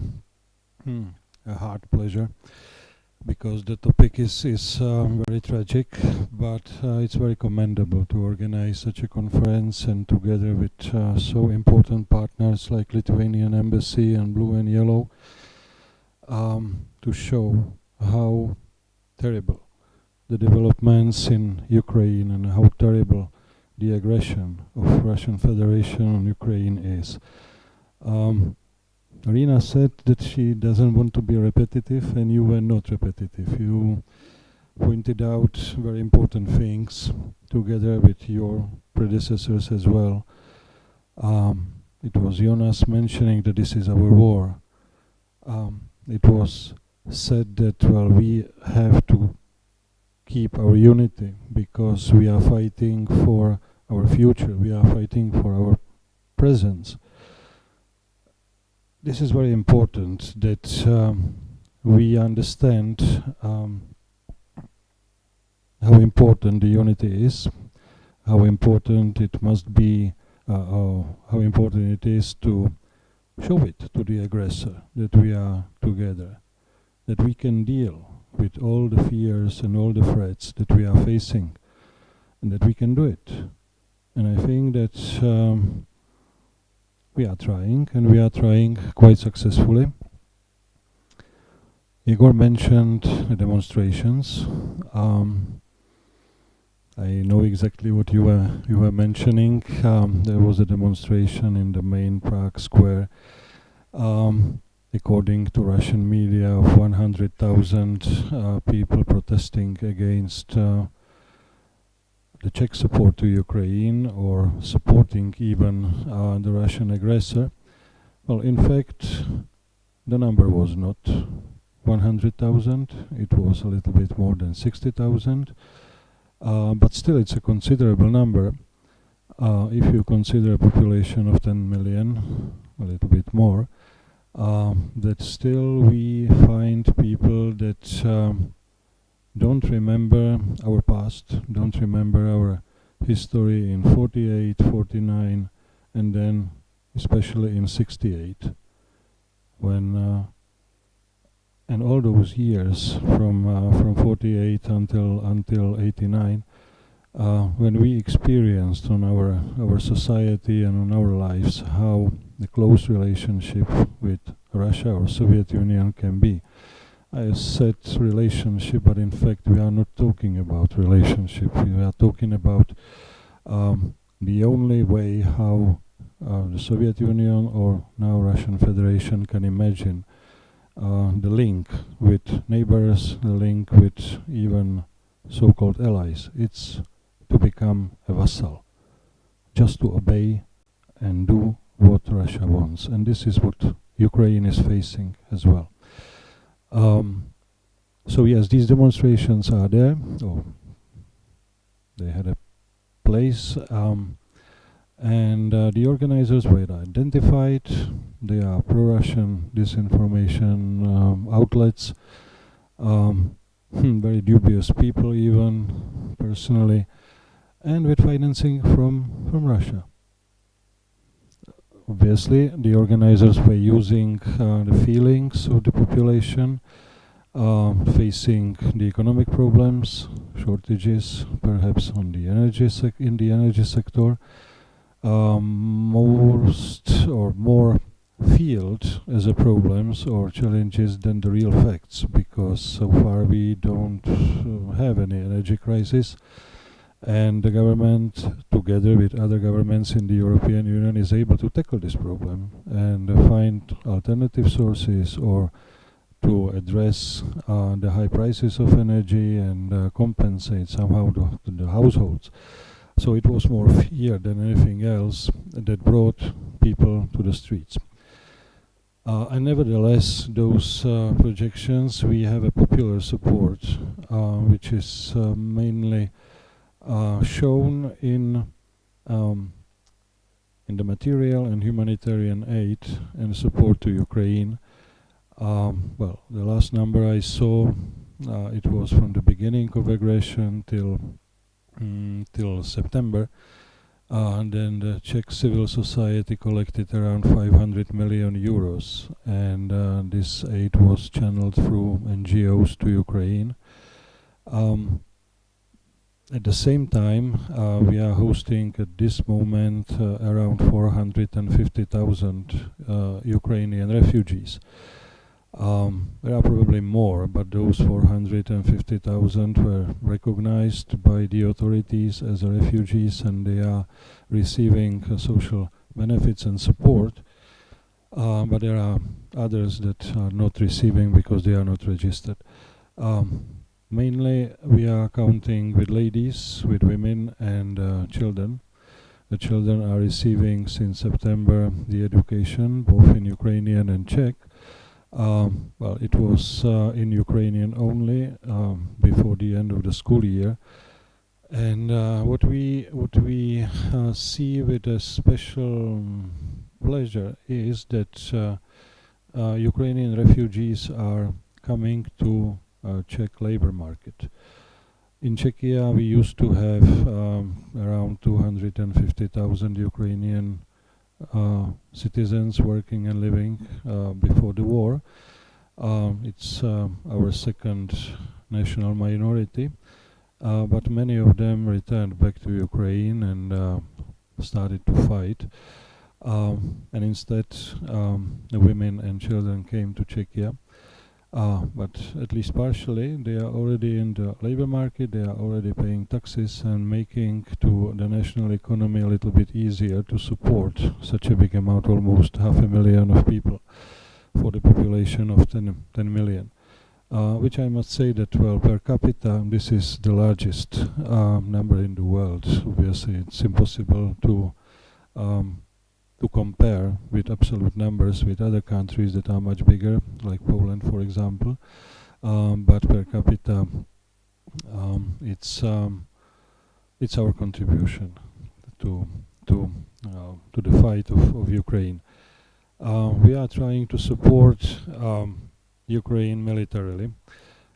a hard pleasure because the topic is very tragic, but it's very commendable to organize such a conference and together with so important partners like Lithuanian Embassy and Blue and Yellow to show how terrible the developments in Ukraine and how terrible the aggression of Russian Federation on Ukraine is. Arina said that she doesn't want to be repetitive, and you were not repetitive. You pointed out very important things together with your predecessors as well. It was Jonas mentioning that this is our war. It was said that, well, we have to keep our unity because we are fighting for our future, we are fighting for our presence. This is very important that we understand how important the unity is, how important it must be, how important it is to show it to the aggressor that we are together, that we can deal with all the fears and all the threats that we are facing, and that we can do it. And I think that we are trying, and we are trying quite successfully. Igor mentioned the demonstrations. I know exactly what you were mentioning. There was a demonstration in the main Prague square. According to Russian media, of 100,000 people protesting against the Czech support to Ukraine or supporting even the Russian aggressor. Well, in fact, the number was not 100,000. It was a little bit more than 60,000. But still, it's a considerable number. If you consider a population of 10 million, a little bit more, that still we find people that don't remember our past, don't remember our history in 48, 49, and then especially in 68, when and all those years from 48 until 89, when we experienced on our society and on our lives how the close relationship with Russia or Soviet Union can be. I said relationship, but in fact we are not talking about relationship. We are talking about the only way how the Soviet Union or now Russian Federation can imagine the link with neighbors, the link with even so-called allies. It's to become a vassal, just to obey and do what Russia wants. And this is what Ukraine is facing as well. So yes, these demonstrations are there, or they had a place, and the organizers were identified. They are pro-Russian disinformation outlets, very dubious people even, personally, and with financing from Russia. Obviously, the organizers were using the feelings of the population, facing the economic problems, shortages, perhaps on the in the energy sector, most or more field as a problems or challenges than the real facts, because so far we don't have any energy crisis, and the government, together with other governments in the European Union, is able to tackle this problem and find alternative sources or to address the high prices of energy and compensate somehow the households. So it was more fear than anything else that brought people to the streets. And nevertheless, those projections, we have a popular support, which is mainly shown in the material and humanitarian aid and support to Ukraine. Well, the last number I saw, it was from the beginning of aggression till September. And then the Czech civil society collected around 500 million euros, and this aid was channeled through NGOs to Ukraine. At the same time, we are hosting at this moment around 450,000 Ukrainian refugees. There are probably more, but those 450,000 were recognized by the authorities as refugees, and they are receiving social benefits and support. But there are others that are not receiving because they are not registered. Mainly, we are counting with ladies, with women, and children. The children are receiving since September the education, both in Ukrainian and Czech. Well, it was in Ukrainian only before the end of the school year, and what we see with a special pleasure is that Ukrainian refugees are coming to Czech labor market. In Czechia, we used to have around 250,000 Ukrainian citizens working and living before the war. It's our second national minority, but many of them returned back to Ukraine and started to fight. And instead, the women and children came to Czechia. But at least partially, they are already in the labor market, they are already paying taxes and making to the national economy a little bit easier to support such a big amount, almost 500,000 of people for the population of 10 million. Which I must say that, well, per capita, this is the largest number in the world. Obviously, it's impossible to compare with absolute numbers with other countries that are much bigger, like Poland, for example. But per capita, it's our contribution to the fight of Ukraine. We are trying to support Ukraine militarily.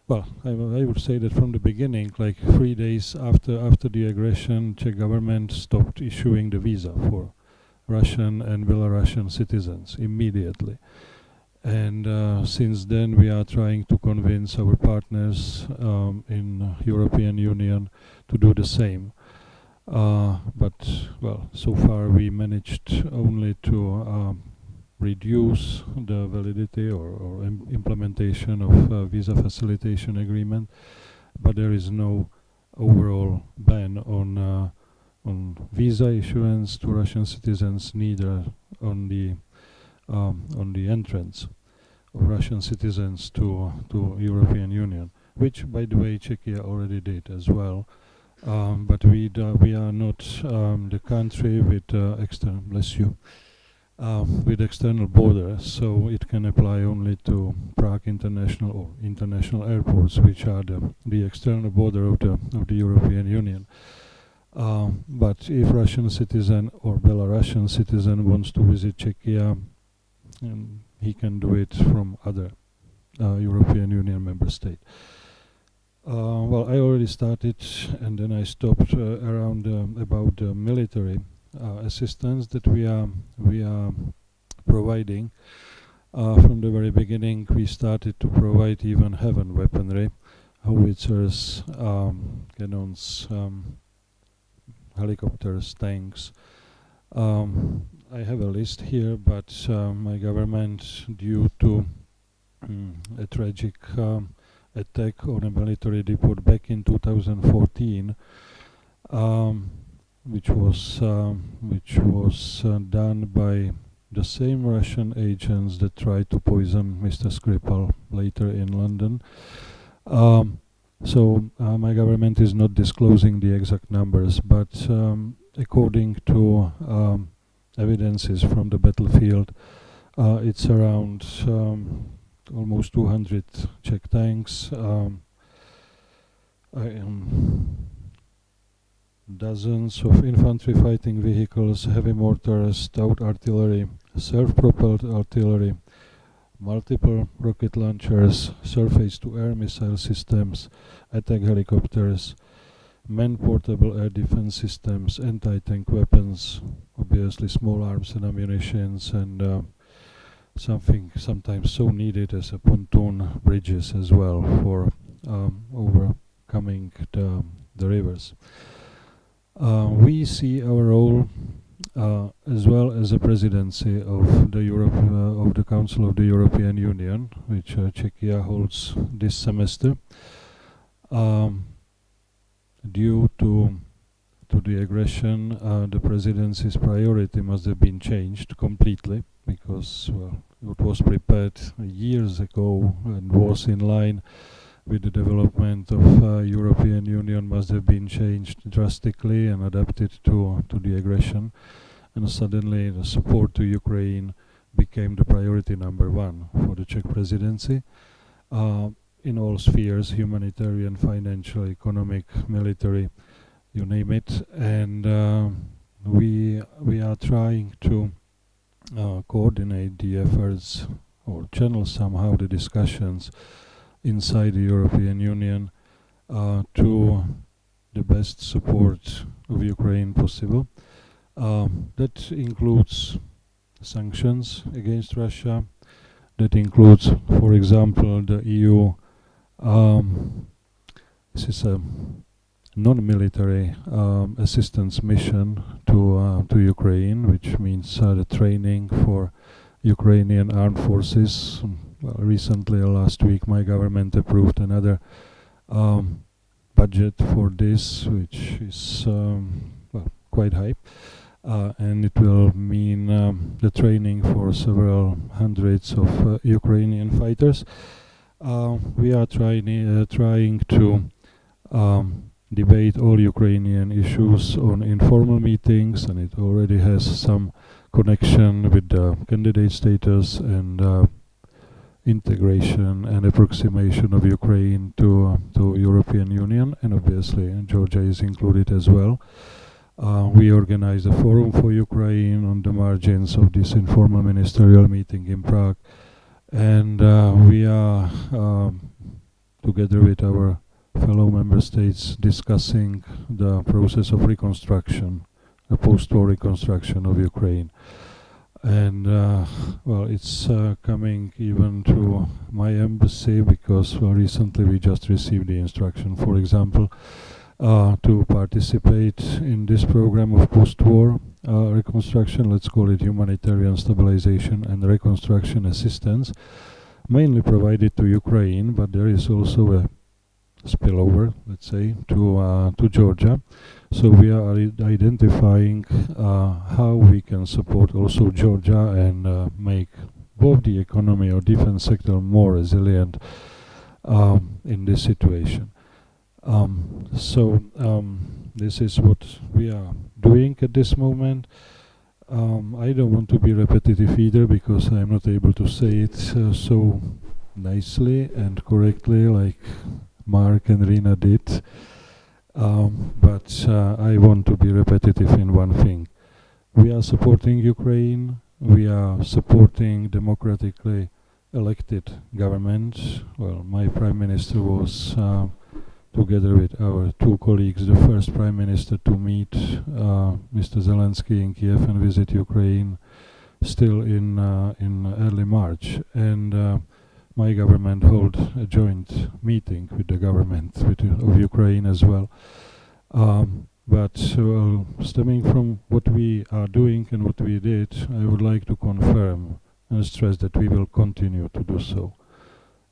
Well, I would say that from the beginning, like 3 days after the aggression, Czech government stopped issuing the visa for Russian and Belarusian citizens immediately. And since then we are trying to convince our partners in European Union to do the same. But, well, so far we managed only to reduce the validity or implementation of visa facilitation agreement, but there is no overall ban on visa issuance to Russian citizens, neither on the entrance of Russian citizens to European Union, which, by the way, Czechia already did as well. But we are not the country with external, bless you, with external border, so it can apply only to Prague International or international airports, which are the external border of the European Union. But if Russian citizen or Belarusian citizen wants to visit Czechia, he can do it from other European Union member state. Well, I already started, and then I stopped around about the military assistance that we are providing. From the very beginning, we started to provide even heavy weaponry, howitzers, cannons, helicopters, tanks. I have a list here, but my government, due to a tragic attack on a military depot back in 2014, which was done by the same Russian agents that tried to poison Mr. Skripal later in London. So my government is not disclosing the exact numbers, but according to evidences from the battlefield, it's around almost 200 Czech tanks, dozens of infantry fighting vehicles, heavy mortars, stout artillery, self-propelled artillery, multiple rocket launchers, surface-to-air missile systems, attack helicopters, man-portable air defense systems, anti-tank weapons, obviously small arms and ammunitions, and something sometimes so needed as a pontoon bridges as well for overcoming the rivers. We see our role as well as a presidency of the of the Council of the European Union, which Czechia holds this semester. Due to the aggression, the presidency's priority must have been changed completely, because it was prepared years ago and was in line with the development of European Union, must have been changed drastically and adapted to the aggression. And suddenly the support to Ukraine became the priority number one for the Czech presidency. In all spheres, humanitarian, financial, economic, military, you name it. And we are trying to coordinate the efforts or channel somehow the discussions inside the European Union to the best support of Ukraine possible. That includes sanctions against Russia. That includes, for example, the EU. This is a non-military assistance mission to Ukraine, which means the training for Ukrainian armed forces. Recently, last week, my government approved another budget for this, which is quite high, and it will mean the training for several hundreds of Ukrainian fighters. We are trying to debate all Ukrainian issues on informal meetings, and it already has some connection with the candidate status and integration and approximation of Ukraine to European Union, and obviously Georgia is included as well. We organized a forum for Ukraine on the margins of this informal ministerial meeting in Prague, and we are together with our fellow member states discussing the process of reconstruction, the post-war reconstruction of Ukraine. And it's coming even to my embassy, because recently we just received the instruction, for example, to participate in this program of post-war reconstruction. Let's call it humanitarian stabilization and reconstruction assistance, mainly provided to Ukraine, but there is also a spillover, let's say, to Georgia. So we are identifying how we can support also Georgia and make both the economy or defense sector more resilient in this situation. This is what we are doing at this moment. I don't want to be repetitive either, because I'm not able to say it so nicely and correctly like Mark and Rina did. But I want to be repetitive in one thing. We are supporting Ukraine. We are supporting democratically elected government. Well, my prime minister was together with our two colleagues, the first prime minister to meet Mr. Zelensky in Kiev and visit Ukraine still in early March, and my government hold a joint meeting with the government of Ukraine as well. But stemming from what we are doing and what we did, I would like to confirm and stress that we will continue to do so.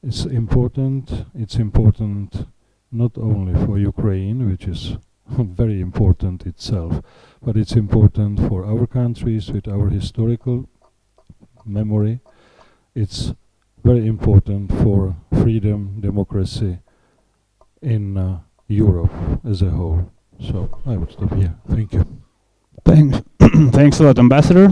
It's important. It's important not only for Ukraine, which is very important itself, but it's important for our countries with our historical memory. It's very important for freedom, democracy in Europe as a whole. So I would stop here. Thank you. Thanks. Thanks a lot, Ambassador.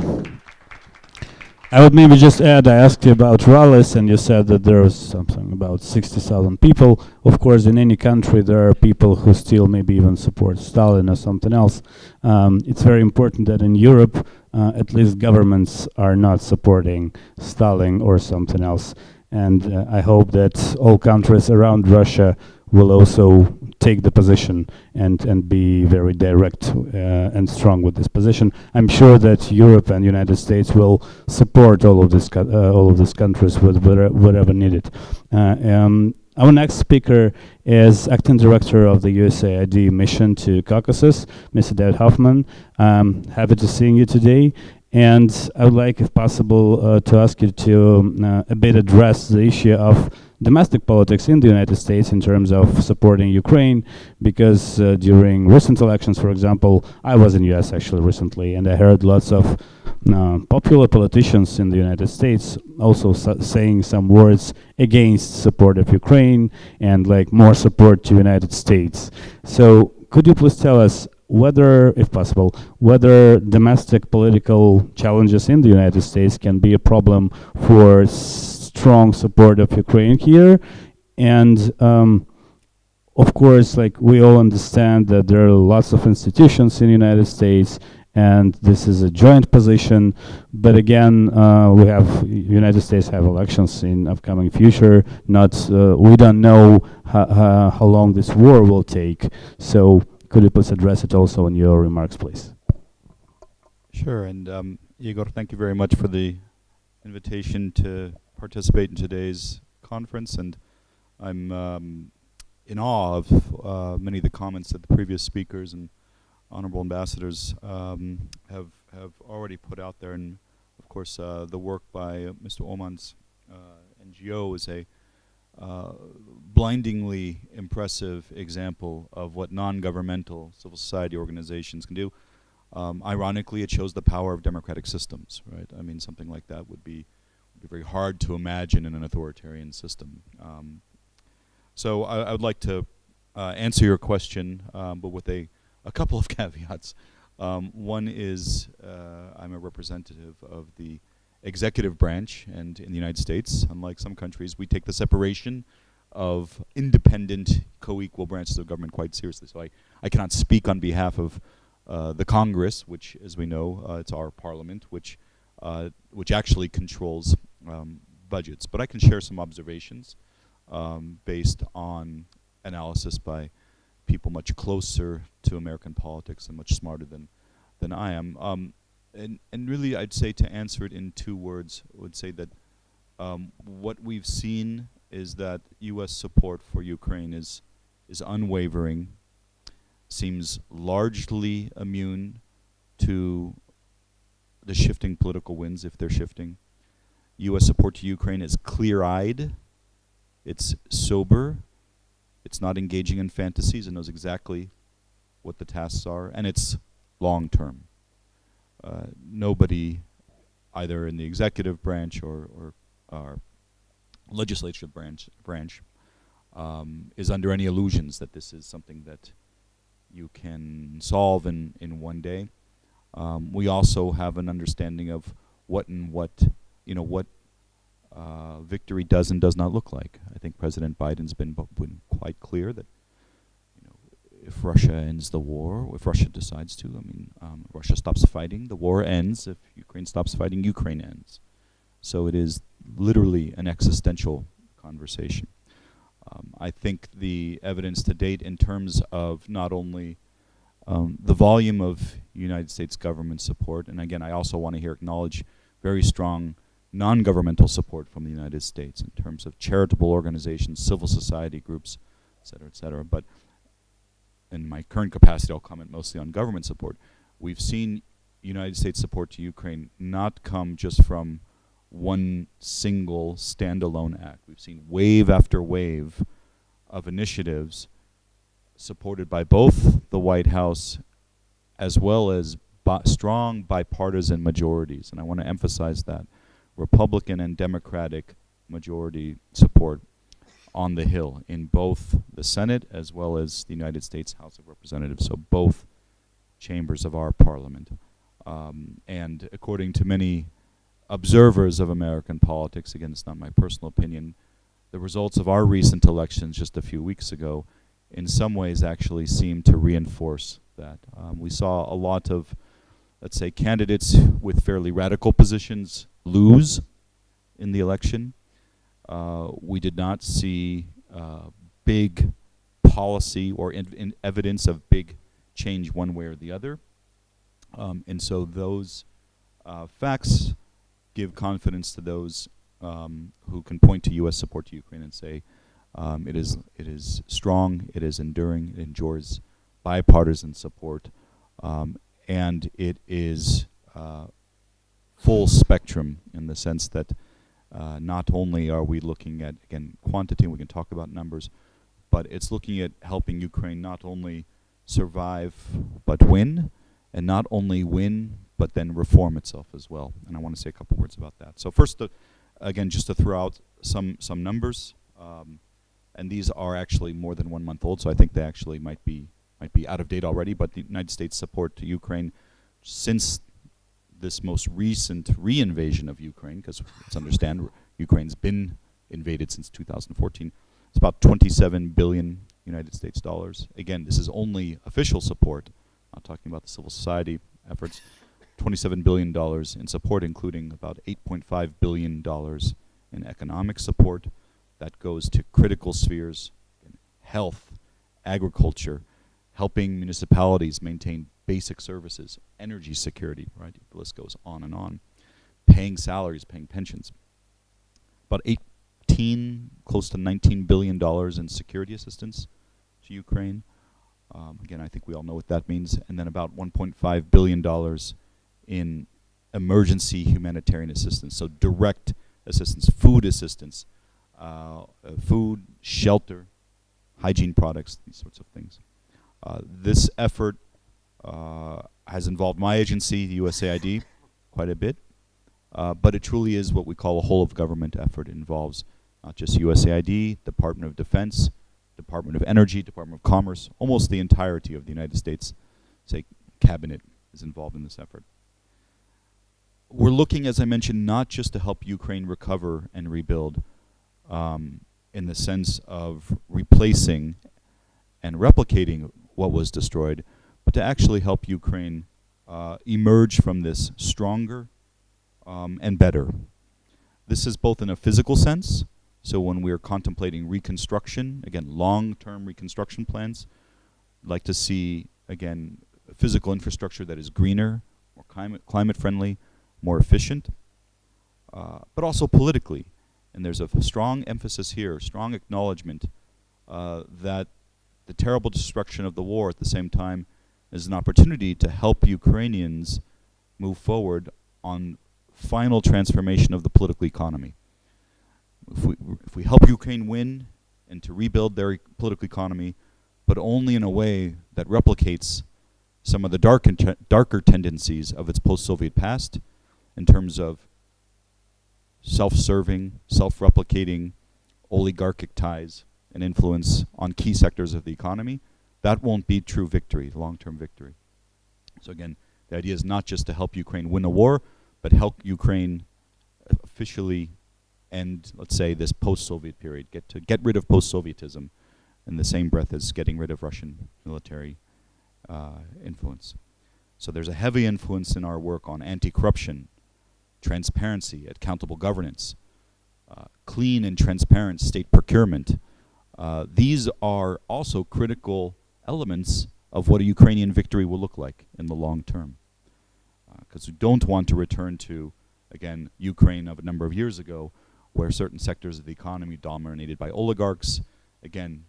I would maybe just add, I asked you about rallies, and you said that there was something about 60,000 people. Of course, in any country, there are people who still maybe even support Stalin or something else. It's very important that in Europe, at least governments are not supporting Stalin or something else. And I hope that all countries around Russia will also take the position and be very direct and strong with this position. I'm sure that Europe and United States will support all of these countries with whatever needed. Our next speaker is acting director of the USAID mission to Caucasus, Mr. David Hoffman. Happy to seeing you today. And I would like, if possible, to ask you to a bit address the issue of domestic politics in the United States in terms of supporting Ukraine, because during recent elections, for example, I was in US actually recently, and I heard lots of popular politicians in the United States also saying some words against support of Ukraine and like more support to United States. So could you please tell us whether, if possible, whether domestic political challenges in the United States can be a problem for strong support of Ukraine here, and of course, like we all understand that there are lots of institutions in the United States, and this is a joint position. But again, we have United States have elections in upcoming future. Not we don't know how long this war will take. So could you please address it also in your remarks, please? Sure, and Igor, thank you very much for the invitation to participate in today's conference, and I'm in awe of many of the comments that the previous speakers and honorable ambassadors have already put out there, and of course the work by Mr. Oman's NGO is a blindingly impressive example of what non-governmental civil society organizations can do. Ironically, it shows the power of democratic systems, right? I mean, something like that would be very hard to imagine in an authoritarian system. So I would like to answer your question, but with a couple of caveats. One is I'm a representative of the executive branch, and in the United States, unlike some countries, we take the separation of independent, co-equal branches of government quite seriously. So I cannot speak on behalf of the Congress, which, as we know, it's our parliament, which actually controls budgets. But I can share some observations based on analysis by people much closer to American politics and much smarter than I am. And really, I'd say, to answer it in two words, I would say that what we've seen is that U.S. support for Ukraine is unwavering, seems largely immune to the shifting political winds, if they're shifting. U.S. support to Ukraine is clear-eyed, it's sober, it's not engaging in fantasies, it knows exactly what the tasks are, and it's long-term. Nobody, either in the executive branch or our legislative branch is under any illusions that this is something that you can solve in one day. We also have an understanding of what victory does and does not look like. I think President Biden's been quite clear that if Russia ends the war, if Russia decides to, Russia stops fighting, the war ends. If Ukraine stops fighting, Ukraine ends. So it is literally an existential conversation. I think the evidence to date in terms of not only the volume of United States government support, and again, I also want to here acknowledge very strong non-governmental support from the United States in terms of charitable organizations, civil society groups, et cetera, et cetera. But in my current capacity, I'll comment mostly on government support. We've seen United States support to Ukraine not come just from one single standalone act. We've seen wave after wave of initiatives supported by both the White House as well as strong bipartisan majorities. And I want to emphasize that. Republican and Democratic majority support on the Hill in both the Senate as well as the United States House of Representatives, so both chambers of our parliament. And according to many observers of American politics, again, it's not my personal opinion, the results of our recent elections just a few weeks ago in some ways actually seem to reinforce that. We saw a lot of, let's say, candidates with fairly radical positions lose in the election. We did not see big policy or evidence of big change one way or the other. And so those facts give confidence to those who can point to U.S. support to Ukraine and say it is strong, it is enduring, it enjoys bipartisan support, and it is full spectrum in the sense that not only are we looking at, again, quantity, and we can talk about numbers, but it's looking at helping Ukraine not only survive but win, and not only win but then reform itself as well. And I want to say a couple words about that. So first, again, just to throw out some numbers, and these are actually more than 1 month old, so I think they actually might be out of date already. But the United States support to Ukraine since this most recent re-invasion of Ukraine, because let's understand Ukraine's been invaded since 2014, it's about 27 billion United States dollars. Again, this is only official support, not talking about the civil society efforts. $27 billion in support, including about $8.5 billion in economic support. That goes to critical spheres in health, agriculture, helping municipalities maintain basic services, energy security, right? The list goes on and on. Paying salaries, paying pensions. About 18, close to $19 billion in security assistance to Ukraine. Again, I think we all know what that means. And then about $1.5 billion in emergency humanitarian assistance, so direct assistance, food assistance, food, shelter, hygiene products, these sorts of things. This effort has involved my agency, the USAID, quite a bit, but it truly is what we call a whole-of-government effort. It involves not just USAID, Department of Defense, Department of Energy, Department of Commerce, almost the entirety of the United States, say, cabinet is involved in this effort. We're looking, as I mentioned, not just to help Ukraine recover and rebuild in the sense of replacing and replicating what was destroyed, but to actually help Ukraine emerge from this stronger and better. This is both in a physical sense, so when we're contemplating reconstruction, again, long-term reconstruction plans, I'd like to see, again, a physical infrastructure that is greener, more climate-friendly, more efficient, but also politically. And there's a strong emphasis here, strong acknowledgement that the terrible destruction of the war at the same time is an opportunity to help Ukrainians move forward on final transformation of the political economy. If we help Ukraine win and to rebuild their political economy, but only in a way that replicates some of the darker tendencies of its post-Soviet past in terms of self-serving, self-replicating, oligarchic ties and influence on key sectors of the economy, that won't be true victory, long-term victory. So again, the idea is not just to help Ukraine win a war, but help Ukraine officially end, let's say, this post-Soviet period, get rid of post-Sovietism in the same breath as getting rid of Russian military influence. So there's a heavy influence in our work on anti-corruption, transparency, accountable governance, clean and transparent state procurement. These are also critical elements of what a Ukrainian victory will look like in the long term. Because we don't want to return to again, Ukraine of a number of years ago, where certain sectors of the economy dominated by oligarchs. Again,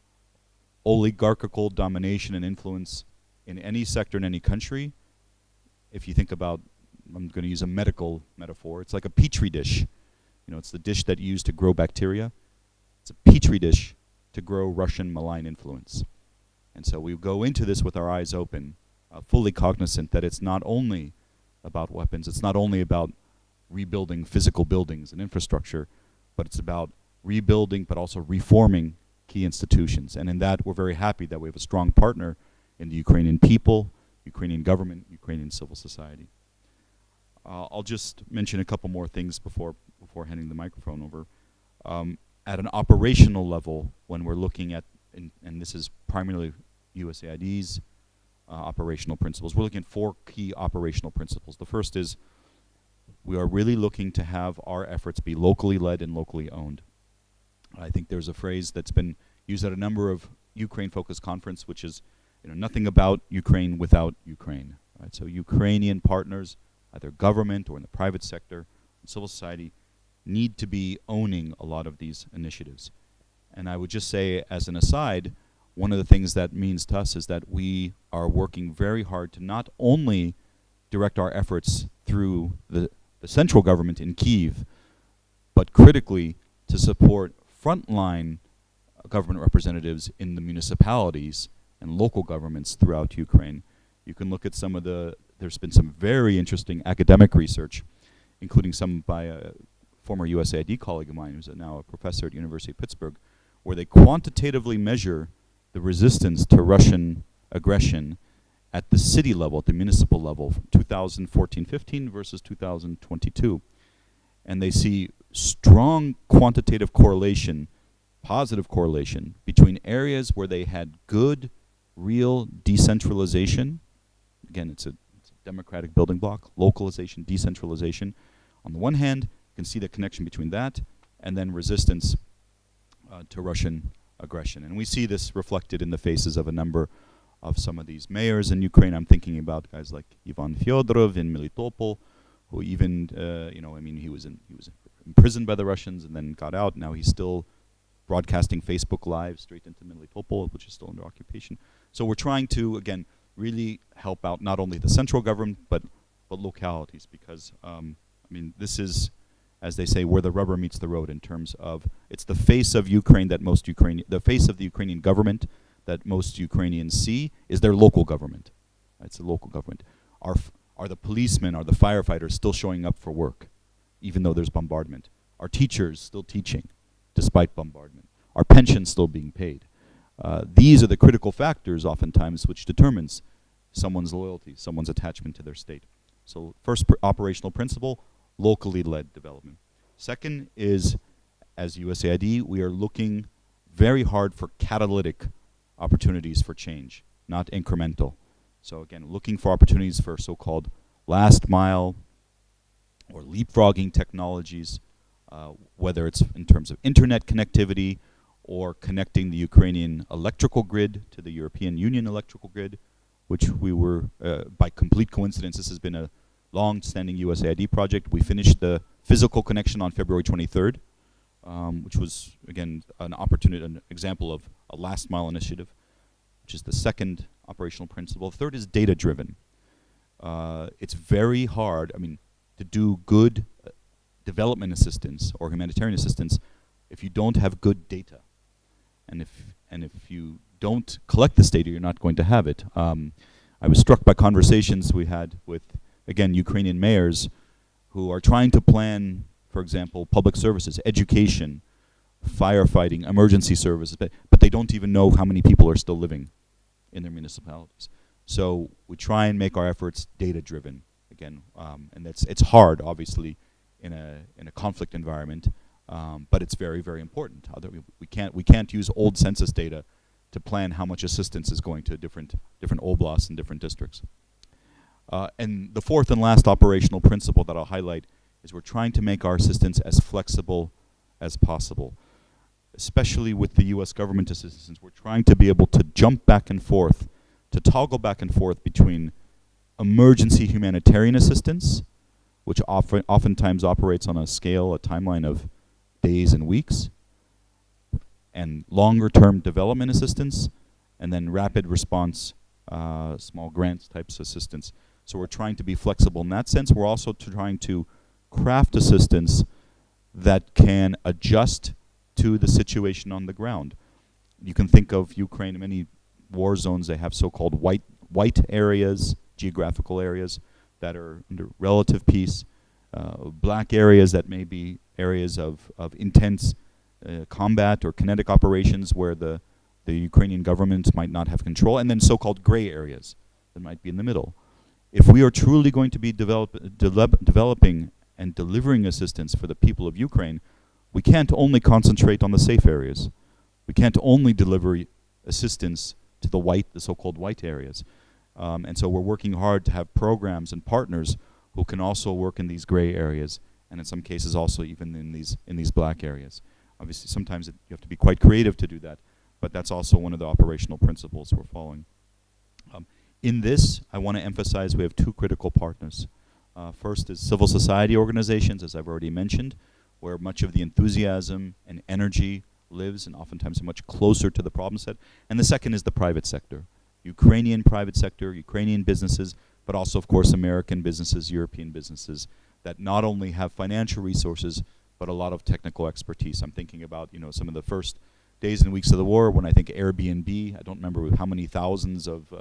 oligarchical domination and influence in any sector in any country. If you think about, I'm going to use a medical metaphor, it's like a petri dish. You know, it's the dish that you use to grow bacteria. It's a petri dish to grow Russian malign influence. And so we go into this with our eyes open, fully cognizant that it's not only about weapons, it's not only about rebuilding physical buildings and infrastructure, but it's about rebuilding but also reforming key institutions. And in that, we're very happy that we have a strong partner in the Ukrainian people, Ukrainian government, Ukrainian civil society. I'll just mention a couple more things before handing the microphone over. At an operational level, when we're looking at, and this is primarily USAID's operational principles, we're looking at 4 key operational principles. The first is we are really looking to have our efforts be locally led and locally owned. I think there's a phrase that's been used at a number of Ukraine-focused conferences, which is, you know, nothing about Ukraine without Ukraine. Right? So Ukrainian partners, either government or in the private sector, civil society, need to be owning a lot of these initiatives. And I would just say, as an aside, one of the things that means to us is that we are working very hard to not only direct our efforts through the central government in Kyiv, but critically to support frontline government representatives in the municipalities and local governments throughout Ukraine. You can look at some of there's been some very interesting academic research, including some by a former USAID colleague of mine who's now a professor at the University of Pittsburgh, where they quantitatively measure the resistance to Russian aggression at the city level, at the municipal level, from 2014-15 versus 2022. And they see strong quantitative correlation, positive correlation, between areas where they had good, real decentralization. Again, it's a democratic building block, localization, decentralization. On the one hand, you can see the connection between that and then resistance to Russian aggression. And we see this reflected in the faces of a number of some of these mayors in Ukraine. I'm thinking about guys like Ivan Fyodorov in Melitopol, who even, he was imprisoned by the Russians and then got out. Now he's still broadcasting Facebook Live straight into Melitopol, which is still under occupation. So we're trying to, again, really help out not only the central government, but localities, because, this is, as they say, where the rubber meets the road in terms of, it's the face of Ukraine that the face of the Ukrainian government that most Ukrainians see is their local government. It's the local government. Are the policemen, are the firefighters still showing up for work, even though there's bombardment? Are teachers still teaching, despite bombardment? Are pensions still being paid? These are the critical factors, oftentimes, which determines someone's loyalty, someone's attachment to their state. So first operational principle, locally led development. Second is, as USAID, we are looking very hard for catalytic opportunities for change, not incremental. So again, looking for opportunities for so-called last mile or leapfrogging technologies, whether it's in terms of internet connectivity or connecting the Ukrainian electrical grid to the European Union electrical grid, which we were, by complete coincidence, this has been a long-standing USAID project. We finished the physical connection on February 23rd, which was, again, an example of a last mile initiative, which is the second operational principle. The third is data-driven. It's very hard, to do good development assistance or humanitarian assistance if you don't have good data. And if you don't collect this data, you're not going to have it. I was struck by conversations we had with, again, Ukrainian mayors who are trying to plan, for example, public services, education, firefighting, emergency services, but they don't even know how many people are still living in their municipalities. So we try and make our efforts data-driven, again, and it's hard, obviously, in a conflict environment, but it's very, very important. We can't use old census data to plan how much assistance is going to different oblasts and different districts. And the fourth and last operational principle that I'll highlight is we're trying to make our assistance as flexible as possible. Especially with the U.S. government assistance, we're trying to be able to jump back and forth, to toggle back and forth between emergency humanitarian assistance which oftentimes operates on a scale, a timeline of days and weeks, and longer-term development assistance, and then rapid response, small grants types assistance. So we're trying to be flexible in that sense. We're also trying to craft assistance that can adjust to the situation on the ground. You can think of Ukraine, in many war zones, they have so-called white areas, geographical areas that are under relative peace, black areas that may be areas of intense combat or kinetic operations where the Ukrainian government might not have control, and then so-called gray areas that might be in the middle. If we are truly going to be developing and delivering assistance for the people of Ukraine, we can't only concentrate on the safe areas. We can't only deliver assistance to the so-called white areas. And so we're working hard to have programs and partners who can also work in these gray areas, and in some cases also even in these black areas. Obviously, sometimes you have to be quite creative to do that, but that's also one of the operational principles we're following. In this, I want to emphasize we have two critical partners. First is civil society organizations, as I've already mentioned, where much of the enthusiasm and energy lives and oftentimes much closer to the problem set. And the second is the private sector. Ukrainian private sector, Ukrainian businesses, but also, of course, American businesses, European businesses that not only have financial resources, but a lot of technical expertise. I'm thinking about, some of the first days and weeks of the war when I think Airbnb, I don't remember how many thousands of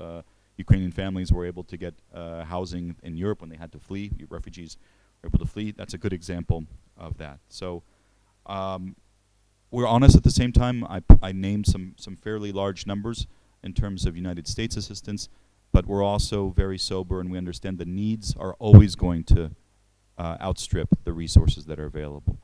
Ukrainian families were able to get housing in Europe when they had to flee. Refugees were able to flee. That's a good example of that. So we're honest at the same time. I named some fairly large numbers in terms of United States assistance, but we're also very sober and we understand the needs are always going to outstrip the resources that are available.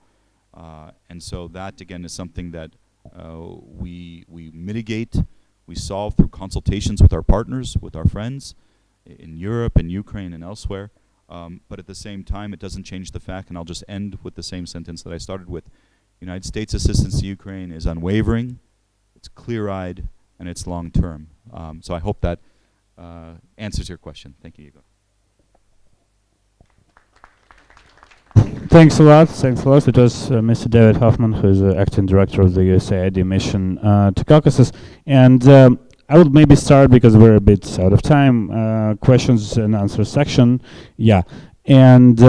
And so that, again, is something that we mitigate, we solve through consultations with our partners, with our friends in Europe and Ukraine and elsewhere. But at the same time, it doesn't change the fact, and I'll just end with the same sentence that I started with. United States assistance to Ukraine is unwavering, it's clear-eyed, and it's long-term. So I hope that answers your question. Thank you, Igor. Thanks a lot. It was Mr. David Hoffman, who is the acting director of the USAID mission to Caucasus. And I would maybe start, because we're a bit out of time, questions and answer section. Yeah. And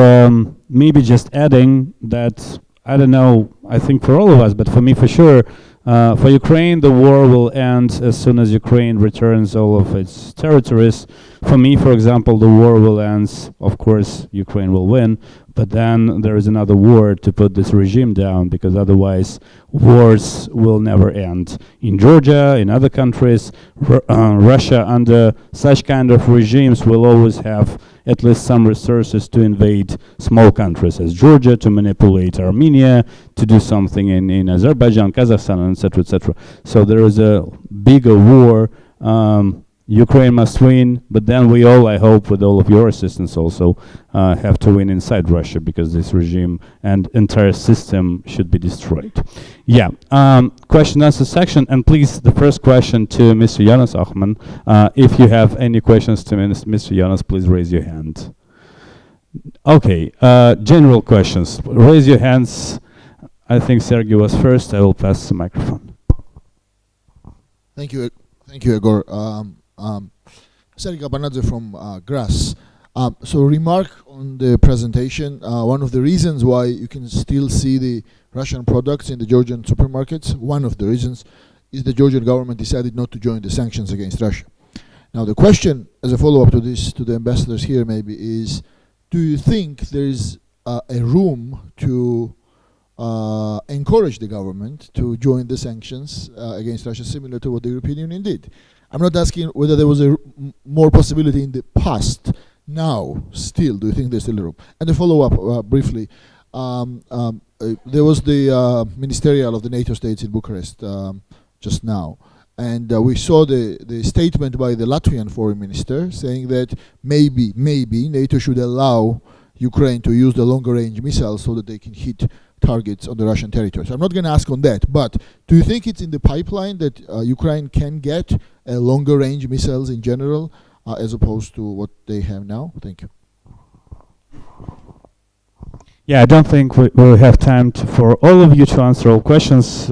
maybe just adding that, I don't know, I think for all of us, but for me for sure, for Ukraine, the war will end as soon as Ukraine returns all of its territories. For me, for example, the war will end, of course, Ukraine will win, but then there is another war to put this regime down, because otherwise wars will never end. In Georgia, in other countries, Russia under such kind of regimes will always have at least some resources to invade small countries as Georgia, to manipulate Armenia, to do something in Azerbaijan, Kazakhstan, etc., etc. So there is a bigger war. Ukraine must win, but then we all, I hope, with all of your assistance also, have to win inside Russia, because this regime and entire system should be destroyed. Yeah, question answer section, and please, the first question to Mr. Jonas Ochman. If you have any questions to Mr. Jonas, please raise your hand. Okay, general questions. Raise your hands. I think Sergey was first. I will pass the microphone. Thank you, Igor. Sergey Gabanadze from GRAS. So remark on the presentation, one of the reasons why you can still see the Russian products in the Georgian supermarkets, one of the reasons is the Georgian government decided not to join the sanctions against Russia. Now the question, as a follow-up to this, to the ambassadors here maybe, is do you think there is a room to encourage the government to join the sanctions against Russia, similar to what the European Union did? I'm not asking whether there was a more possibility in the past. Now, still, do you think there's still a room? And to follow up briefly, there was the ministerial of the NATO states in Bucharest just now, and we saw the statement by the Latvian foreign minister saying that maybe NATO should allow Ukraine to use the longer range missiles so that they can hit targets on the Russian territory. So I'm not going to ask on that, but do you think it's in the pipeline that Ukraine can get longer range missiles in general as opposed to what they have now? Thank you. Yeah, I don't think we'll have time for all of you to answer all questions.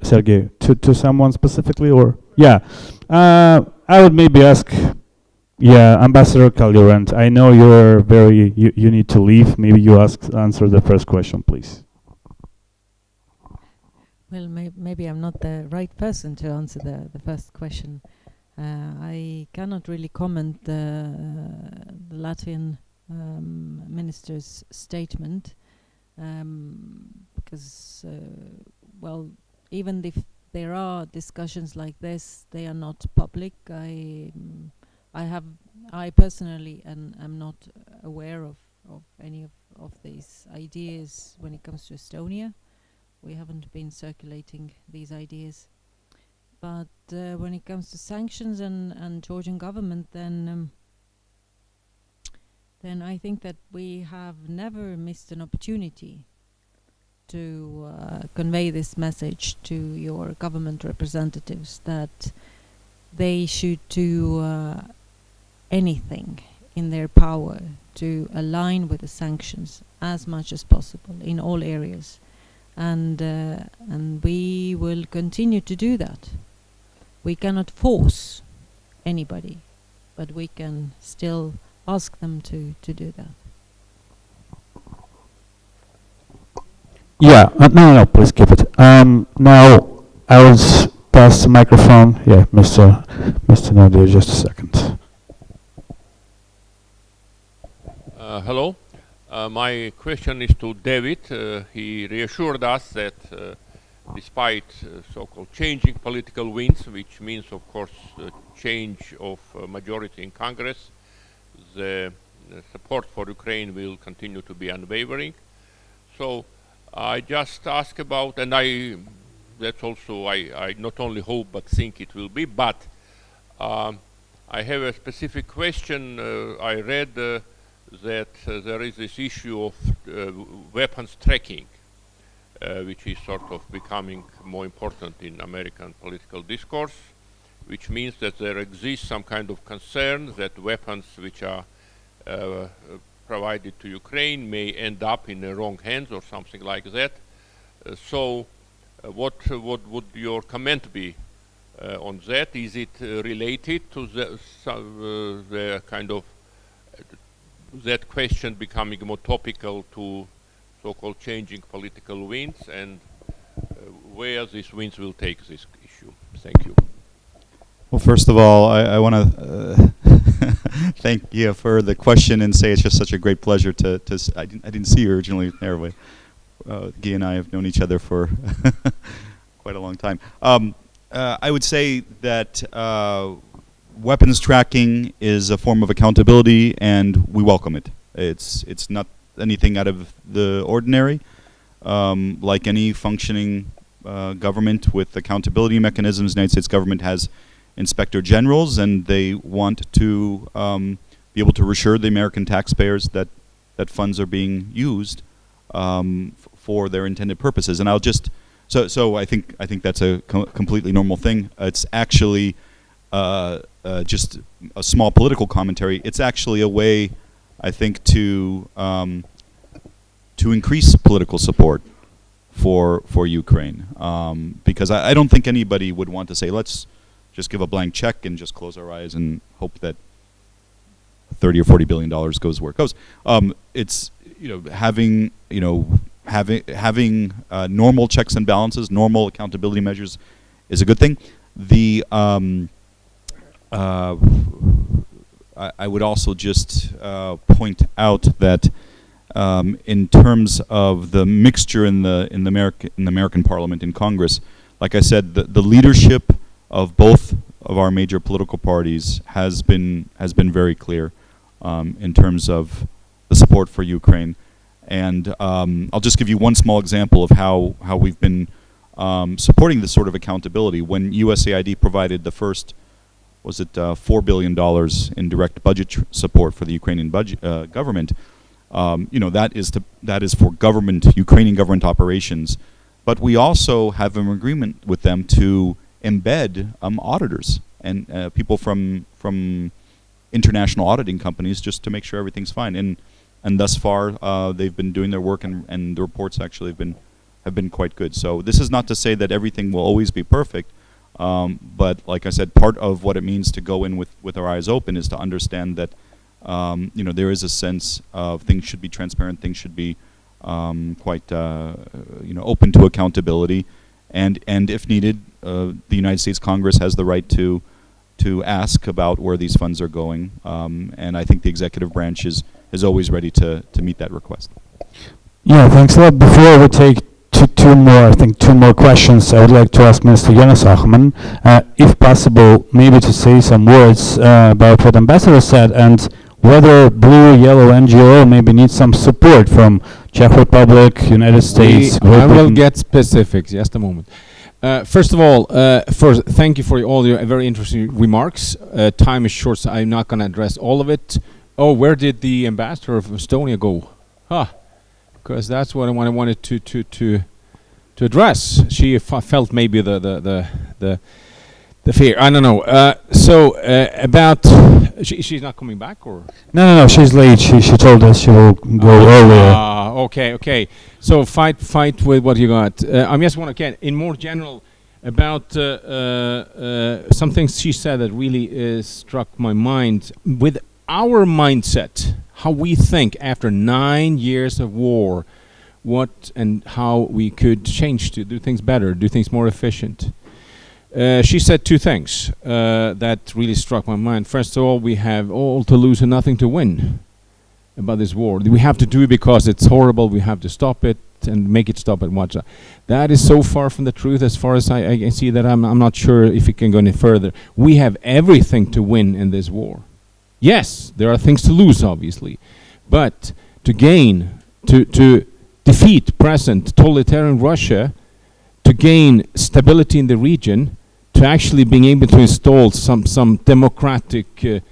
Sergey, to someone specifically, or yeah, I would maybe ask, yeah, Ambassador Kalyurand. I know you're you need to leave. Maybe you answer the first question, please. Well, maybe I'm not the right person to answer the first question. I cannot really comment the Latvian minister's statement because, well, even if there are discussions like this, they are not public. I personally am not aware of any of these ideas when it comes to Estonia. We haven't been circulating these ideas. But when it comes to sanctions and Georgian government, then I think that we have never missed an opportunity to convey this message to your government representatives that they should do anything in their power to align with the sanctions as much as possible in all areas, and we will continue to do that. We cannot force anybody, but we can still ask them to do that. Yeah, no, please keep it. Now I will pass the microphone. Yeah, Mr. Nadir, just a second. Hello. My question is to David. He reassured us that despite so-called changing political winds, which means, of course, change of majority in Congress, the support for Ukraine will continue to be unwavering. So I just ask about, and that's also, I not only hope but think it will be, but I have a specific question. I read that there is this issue of weapons tracking, which is sort of becoming more important in American political discourse, which means that there exists some kind of concern that weapons which are provided to Ukraine may end up in the wrong hands or something like that. So what would your comment be on that? Is it related to the kind of that question becoming more topical to so-called changing political winds, and where these winds will take this issue? Thank you. Well, first of all, I want to thank you for the question and say it's just such a great pleasure to I didn't see you originally there, but Guy and I have known each other for quite a long time. I would say that weapons tracking is a form of accountability, and we welcome it. It's not anything out of the ordinary. Like any functioning government with accountability mechanisms, the United States government has inspector generals, and they want to be able to reassure the American taxpayers that funds are being used for their intended purposes. And I'll just so I think that's a completely normal thing. It's actually just a small political commentary. It's actually a way, I think, to increase political support for Ukraine, because I don't think anybody would want to say, let's just give a blank check and just close our eyes and hope that $30 or $40 billion goes where it goes. It's having normal checks and balances, normal accountability measures, is a good thing. I would also just point out that in terms of the mixture in the American Parliament, in Congress, like I said, the leadership of both of our major political parties has been very clear in terms of the support for Ukraine. And I'll just give you one small example of how we've been supporting this sort of accountability. When USAID provided the first, was it $4 billion in direct budget support for the Ukrainian government, that is for Ukrainian government operations. But we also have an agreement with them to embed auditors and people from international auditing companies, just to make sure everything's fine. And and thus far they've been doing their work, and the reports actually have been quite good. So this is not to say that everything will always be perfect, but like I said, part of what it means to go in with our eyes open is to understand that there is a sense of things should be transparent, things should be quite open to accountability, and if needed, the United States Congress has the right to ask about where these funds are going, and I think the executive branch is always ready to meet that request. Yeah, thanks a lot. Before we take two more questions, I would like to ask Mr. Jonas Achman, if possible, maybe to say some words about what Ambassador said and whether Blue Yellow NGO maybe needs some support from Czech Republic, United States. I will get specifics. Just a moment. First of all, thank you for all your very interesting remarks. Time is short, so I'm not going to address all of it. Oh, where did the ambassador of Estonia go? Because that's what I wanted to address. She felt maybe the fear. I don't know. About she's not coming back, or no, she's late. She told us she will go earlier. Okay. So fight with what you got. I just want to get in more general about some things she said that really struck my mind. With our mindset, how we think after 9 years of war, what and how we could change to do things better, do things more efficient. She said two things that really struck my mind. First of all, we have all to lose and nothing to win about this war. We have to do it because it's horrible. We have to stop it and make it stop at once. That is so far from the truth as far as I see that I'm not sure if it can go any further. We have everything to win in this war. Yes, there are things to lose, obviously. But to gain, to defeat present totalitarian Russia, to gain stability in the region, to actually being able to install some democratic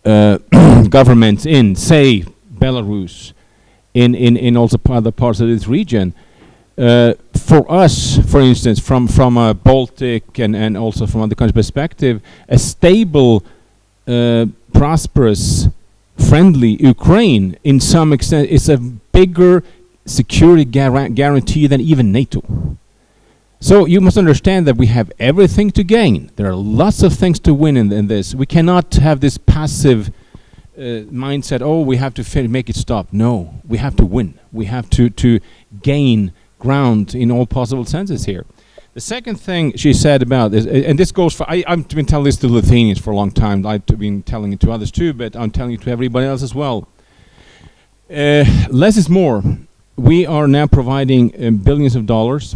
governments in, say, Belarus, in also other parts of this region. For us, for instance, from a Baltic and also from other countries' perspective, a stable, prosperous, friendly Ukraine, in some extent, is a bigger security guarantee than even NATO. So you must understand that we have everything to gain. There are lots of things to win in this. We cannot have this passive mindset, oh, we have to make it stop. No, we have to win. We have to gain ground in all possible senses here. The second thing she said about this, and this goes for, I've been telling this to Lithuanians for a long time. I've been telling it to others too, but I'm telling it to everybody else as well. Less is more. We are now providing billions of dollars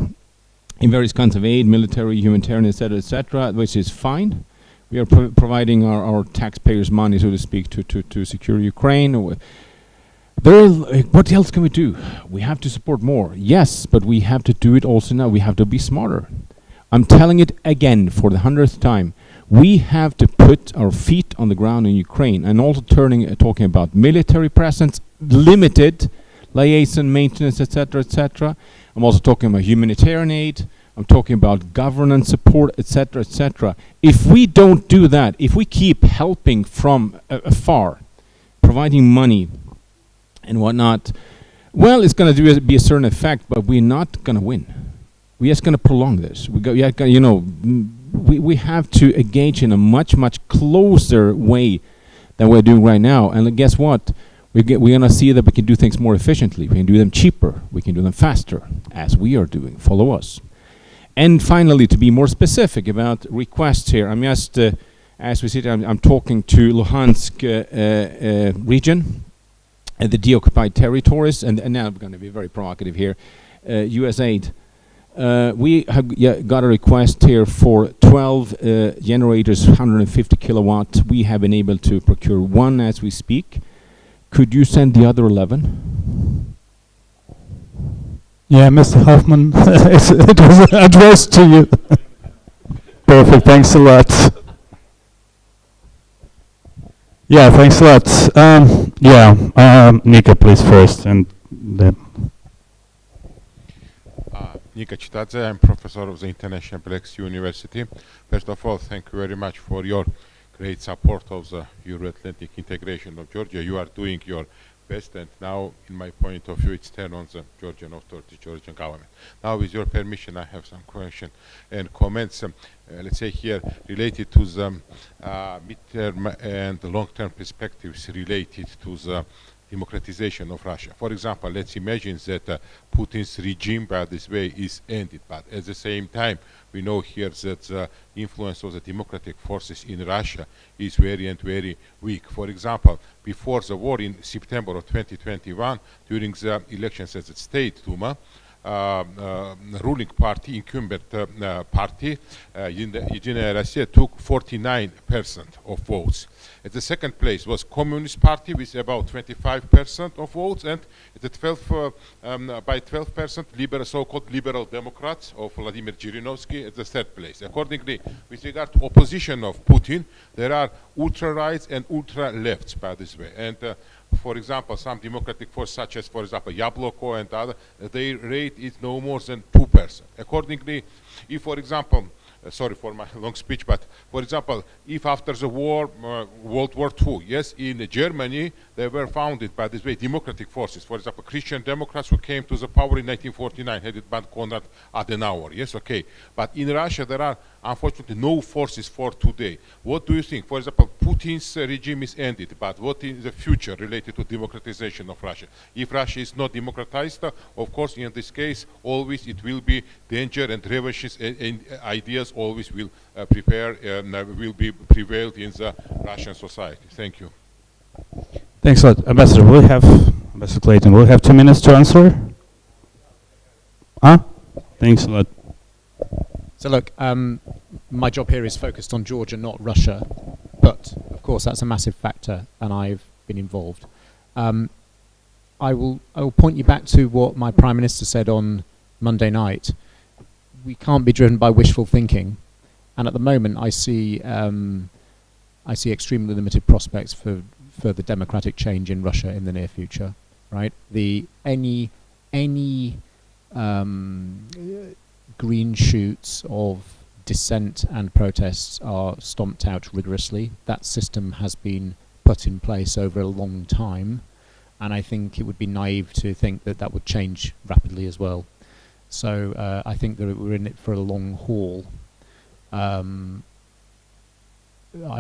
in various kinds of aid, military, humanitarian, etc., which is fine. We are providing our taxpayers' money, so to speak, to secure Ukraine. What else can we do? We have to support more. Yes, but we have to do it also now. We have to be smarter. I'm telling it again for the 100th time. We have to put our feet on the ground in Ukraine, and also talking about military presence, limited liaison, maintenance, etc., etc. I'm also talking about humanitarian aid. I'm talking about governance support, etc., etc. If we don't do that, if we keep helping from afar, providing money and whatnot, well, it's going to be a certain effect, but we're not going to win. We're just going to prolong this. We have to engage in a much, much closer way than we're doing right now. And guess what? We're going to see that we can do things more efficiently. We can do them cheaper. We can do them faster, as we are doing. Follow us. And finally, to be more specific about requests here, I'm just, as we sit, I'm talking to Luhansk region, the deoccupied territories, and now I'm going to be very provocative here, US aid. We have got a request here for 12 generators, 150 kilowatt. We have been able to procure one as we speak. Could you send the other 11? Yeah, Mr. Hoffman, it was addressed to you. Perfect, thanks a lot. Yeah, thanks a lot. Nika, please, first, and then. Nika Chitadze, I'm professor of the International Black University. First of all, thank you very much for your great support of the Euro-Atlantic integration of Georgia. You are doing your best, and now, in my point of view, it's turned on the Georgian authorities, Georgian government. Now, with your permission, I have some questions and comments, let's say here, related to the midterm and long-term perspectives related to the democratization of Russia. For example, let's imagine that Putin's regime, by this way, is ended, but at the same time, we know here that the influence of the democratic forces in Russia is very weak. For example, before the war in September of 2021, during the elections at the State Duma, ruling party, incumbent party, Единая Россия, took 49% of votes. At the second place was Communist Party with about 25% of votes, and at the by 12%, so-called Liberal Democrats of Vladimir Zhirinovsky at the third place. Accordingly, with regard to opposition of Putin, there are ultra-rights and ultra-lefts, by this way. And for example, some democratic forces, such as, for example, Yabloko and other, their rate is no more than 2%. Accordingly, if, for example, sorry for my long speech, but for example, if after the war, World War II, yes, in Germany, they were founded by this way democratic forces. For example, Christian Democrats who came to the power in 1949, headed by Konrad Adenauer. Yes, okay. But in Russia, there are unfortunately no forces for today. What do you think? For example, Putin's regime is ended, but what is the future related to democratization of Russia? If Russia is not democratized, of course, in this case, always it will be danger and revanchist and ideas always will will be prevailed in the Russian society. Thank you. Thanks a lot. Ambassador, Ambassador Clayton, we'll have 2 minutes to answer. Thanks a lot. So look, my job here is focused on Georgia, not Russia, but of course that's a massive factor, and I've been involved. I will point you back to what my Prime Minister said on Monday night. We can't be driven by wishful thinking, and at the moment I see extremely limited prospects for further democratic change in Russia in the near future. Right? Any green shoots of dissent and protests are stomped out rigorously. That system has been put in place over a long time, and I think it would be naive to think that that would change rapidly as well. So I think that we're in it for a long haul. I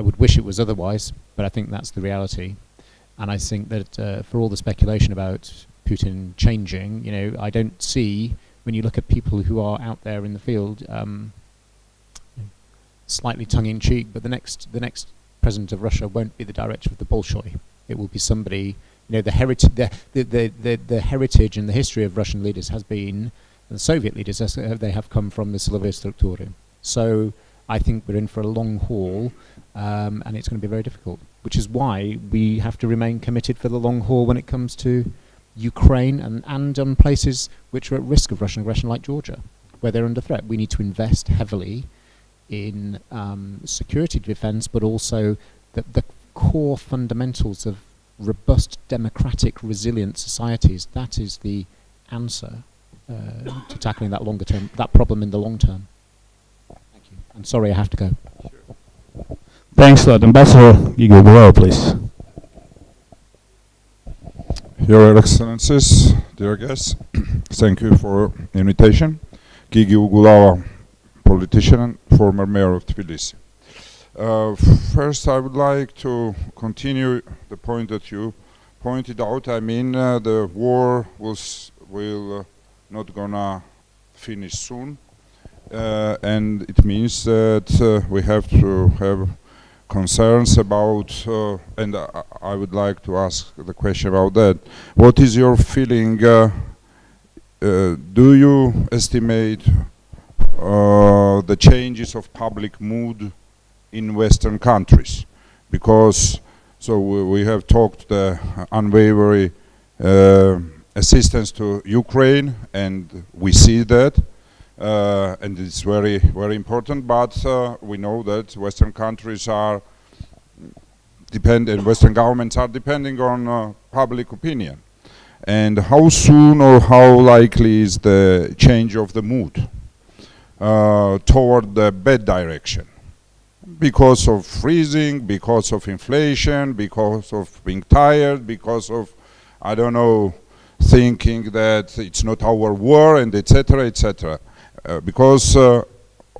would wish it was otherwise, but I think that's the reality. And I think that for all the speculation about Putin changing, you know, I don't see, when you look at people who are out there in the field, slightly tongue-in-cheek, but the next president of Russia won't be the director of the Bolshoi. It will be somebody, you know, the heritage and the history of Russian leaders has been, and the Soviet leaders, they have come from the Silovaya Struktury. So I think we're in for a long haul, and it's going to be very difficult, which is why we have to remain committed for the long haul when it comes to Ukraine and on places which are at risk of Russian aggression, like Georgia, where they're under threat. We need to invest heavily in security defense, but also the core fundamentals of robust, democratic, resilient societies. That is the answer to tackling that problem in the long term. Thank you. I'm sorry, I have to go. Sure. Thanks a lot. Ambassador Igor Bulava, please. Your Excellencies, dear guests, thank you for invitation. Gigi Ugulava, politician, former mayor of Tbilisi. First, I would like to continue the point that you pointed out. I mean, the war will not gonna finish soon, and it means that we have to have concerns about, and I would like to ask the question about that. What is your feeling? Do you estimate the changes of public mood in Western countries? Because we have talked the unwavering assistance to Ukraine, and we see that. And it's very, very important, but we know that Western countries are Western governments are depending on public opinion. And how soon or how likely is the change of the mood toward the bad direction? Because of freezing, because of inflation, because of being tired, because of I don't know, thinking that it's not our war and etc. etc. Because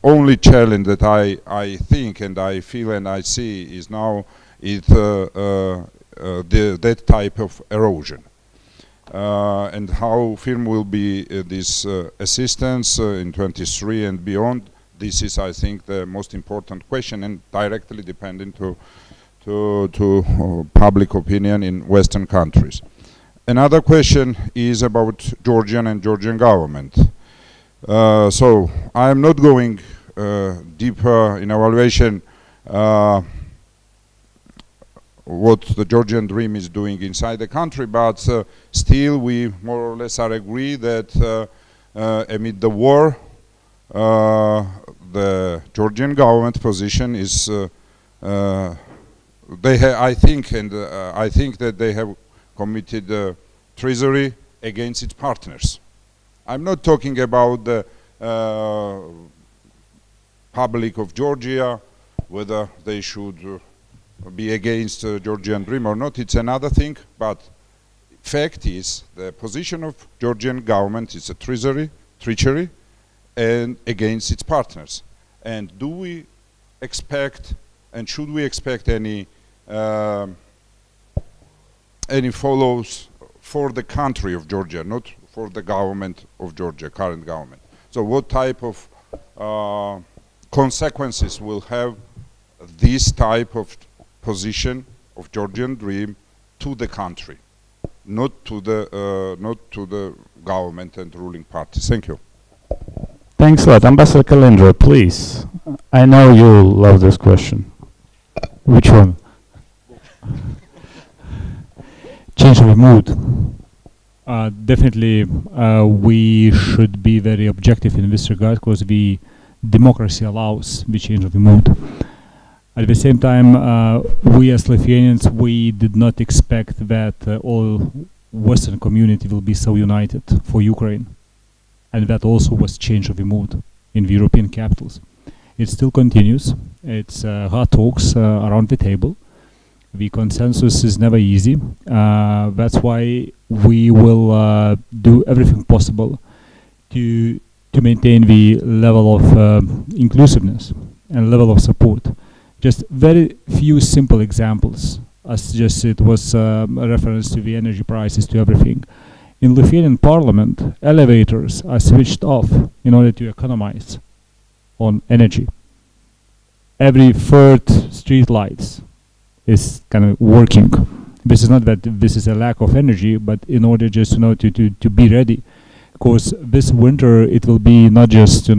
only challenge that I think and I feel and I see is now that type of erosion. And how firm will be this assistance in 23 and beyond? This is, I think, the most important question and directly dependent to public opinion in Western countries. Another question is about Georgian and Georgian government. So I am not going deeper in evaluation what the Georgian dream is doing inside the country, but still we more or less are agree that amid the war, the Georgian government position is I think that they have committed treachery against its partners. I'm not talking about the public of Georgia, whether they should be against Georgian dream or not. It's another thing, but fact is the position of Georgian government is a treachery and against its partners. And do we expect and should we expect any follows for the country of Georgia, not for the government of Georgia, current government? So what type of consequences will have this type of position of Georgian dream to the country, not to the government and ruling parties? Thank you. Thanks a lot. Ambassador Kalindra, please. I know you love this question. Which one? Change of mood. Definitely, we should be very objective in this regard, because democracy allows the change of the mood. At the same time, we as Lithuanians, we did not expect that all Western community will be so united for Ukraine. And that also was change of the mood in the European capitals. It still continues. It's hard talks around the table. The consensus is never easy. That's why we will do everything possible to maintain the level of inclusiveness and level of support. Just very few simple examples, as just it was a reference to the energy prices, to everything. In Lithuanian parliament, elevators are switched off in order to economize on energy. Every third street lights is kind of working. This is not that this is a lack of energy, but in order just to be ready. Because this winter it will be not just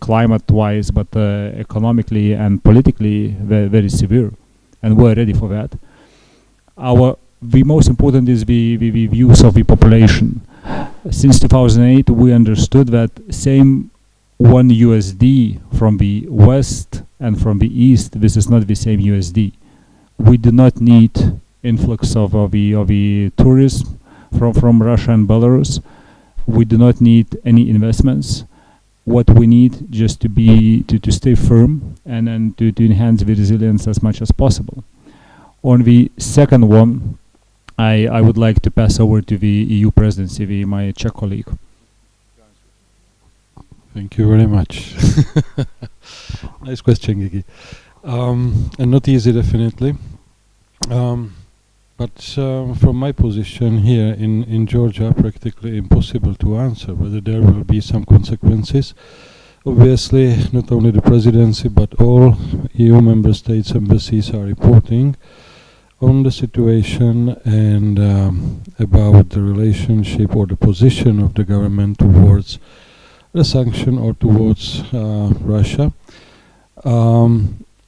climate-wise, but economically and politically very, very severe, and we're ready for that. The most important is the views of the population. Since 2008, we understood that same $1 from the west and from the east, this is not the same USD. We do not need influx of the tourism from Russia and Belarus. We do not need any investments. What we need just to stay firm and to enhance the resilience as much as possible. On the second one, I would like to pass over to the EU presidency, my Czech colleague. Thank you very much. Nice question, Gigi. And not easy, definitely. But from my position here in Georgia, practically impossible to answer whether there will be some consequences. Obviously, not only the presidency, but all EU member states' embassies are reporting on the situation and about the relationship or the position of the government towards the sanction or towards Russia.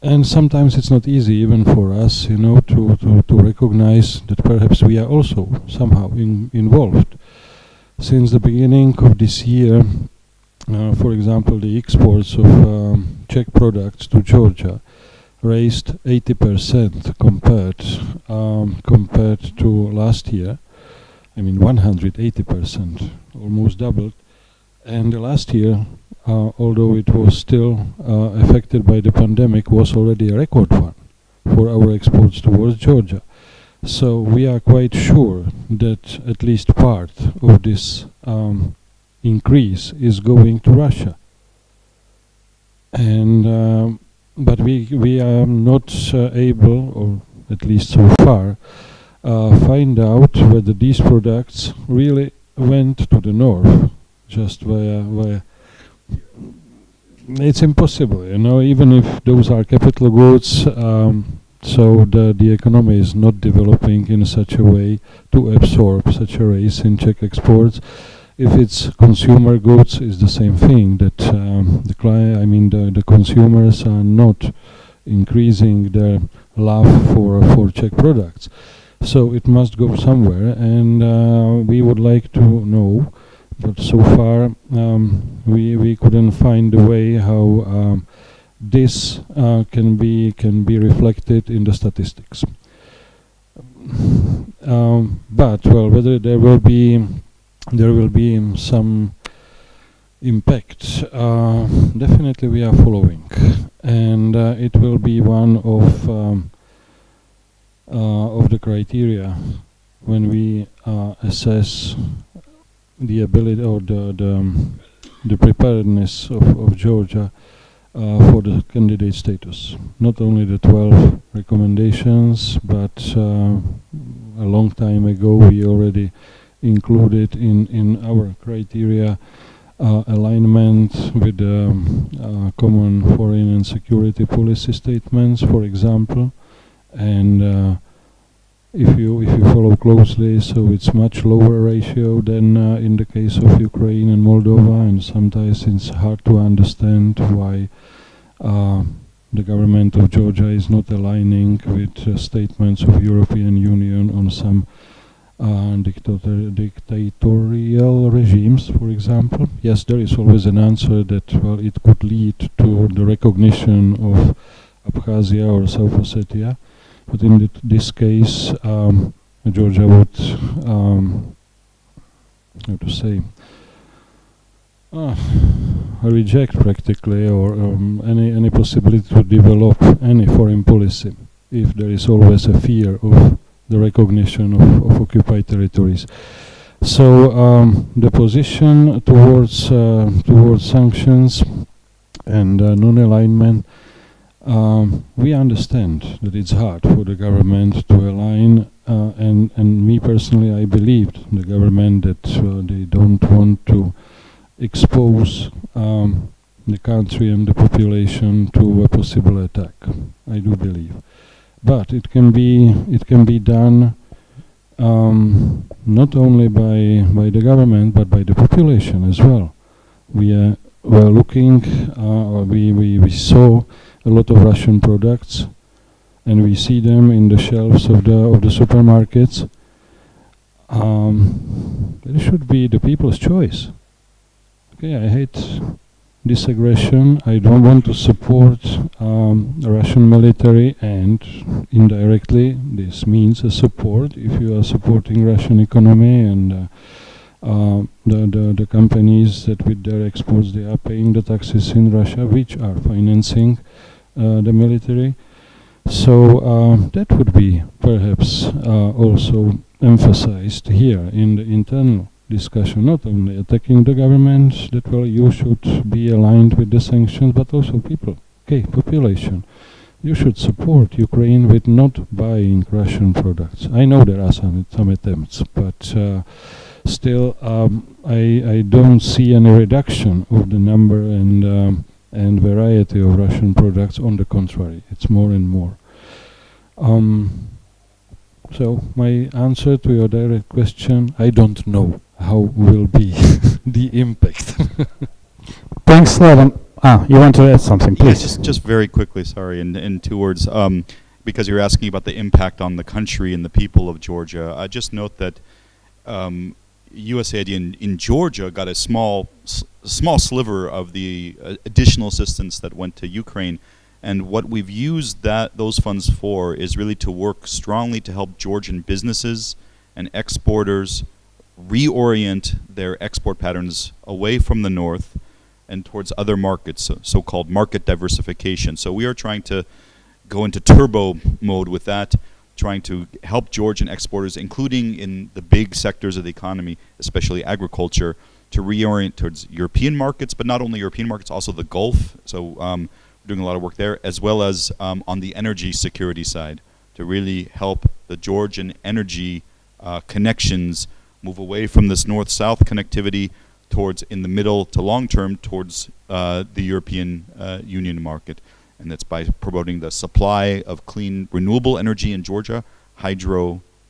And sometimes it's not easy even for us, to recognize that perhaps we are also somehow involved. Since the beginning of this year, for example, the exports of Czech products to Georgia raised 80% compared to last year. I mean 180%, almost doubled. And the last year, although it was still affected by the pandemic, was already a record one for our exports towards Georgia. So we are quite sure that at least part of this increase is going to Russia. And but we are not able, or at least so far, find out whether these products really went to the north just via. It's impossible, even if those are capital goods. So the economy is not developing in such a way to absorb such a rise in Czech exports. If it's consumer goods, it's the same thing. That the consumers are not increasing their love for Czech products. So it must go somewhere, and we would like to know, but so far we couldn't find a way how this can be reflected in the statistics. But whether there will be some impact, definitely we are following, and it will be one of the criteria when we assess the ability or the preparedness of Georgia for the candidate status. Not only the 12 recommendations, but a long time ago we already included in our criteria alignment with the common foreign and security policy statements, for example. And if you follow closely, so it's much lower ratio than in the case of Ukraine and Moldova, and sometimes it's hard to understand why the government of Georgia is not aligning with statements of European Union on some dictatorial regimes, for example. Yes, there is always an answer that it could lead to the recognition of Abkhazia or South Ossetia. But in this case, Georgia would, how to say, reject practically or any possibility to develop any foreign policy if there is always a fear of the recognition of occupied territories. So the position towards sanctions and non-alignment. We understand that it's hard for the government to align, and me personally, I believed the government that they don't want to expose the country and the population to a possible attack. I do believe, but it can be done not only by the government but by the population as well. We were looking, we saw a lot of Russian products, and we see them in the shelves of the supermarkets. It should be the people's choice. Okay, I hate this aggression. I don't want to support the Russian military, and indirectly this means a support if you are supporting Russian economy and the companies that with their exports they are paying the taxes in Russia, which are financing the military. So that would be perhaps also emphasized here in the internal discussion, not only attacking the government, that you should be aligned with the sanctions, but also people, population. You should support Ukraine with not buying Russian products. I know there are some attempts, but still I don't see any reduction of the number and variety of Russian products. On the contrary, it's more and more. So my answer to your direct question, I don't know how will be the impact. Thanks, Slaven. You want to add something, please? Yes, just very quickly, sorry, in 2 words, because you're asking about the impact on the country and the people of Georgia. I just note that USAID in Georgia got a small sliver of the additional assistance that went to Ukraine, and what we've used those funds for is really to work strongly to help Georgian businesses and exporters reorient their export patterns away from the north and towards other markets, so-called market diversification. So we are trying to go into turbo mode with that, trying to help Georgian exporters, including in the big sectors of the economy, especially agriculture, to reorient towards European markets, but not only European markets, also the Gulf. So we're doing a lot of work there, as well as on the energy security side, to really help the Georgian energy connections move away from this north-south connectivity towards, in the middle to long term, towards the European Union market. And that's by promoting the supply of clean renewable energy in Georgia, hydro,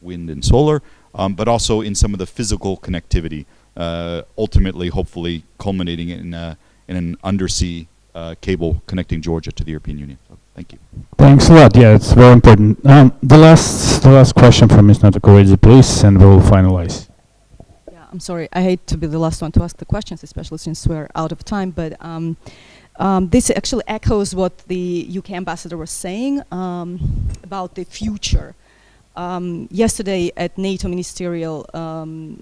wind, and solar, but also in some of the physical connectivity, ultimately, hopefully, culminating in an undersea cable connecting Georgia to the European Union. So, thank you. Thanks a lot. Yeah, it's very important. The last question from Ms. Natakoridze, please, and we'll finalize. Yeah, I'm sorry. I hate to be the last one to ask the questions, especially since we're out of time. But this actually echoes what the UK ambassador was saying about the future. Yesterday at NATO Ministerial,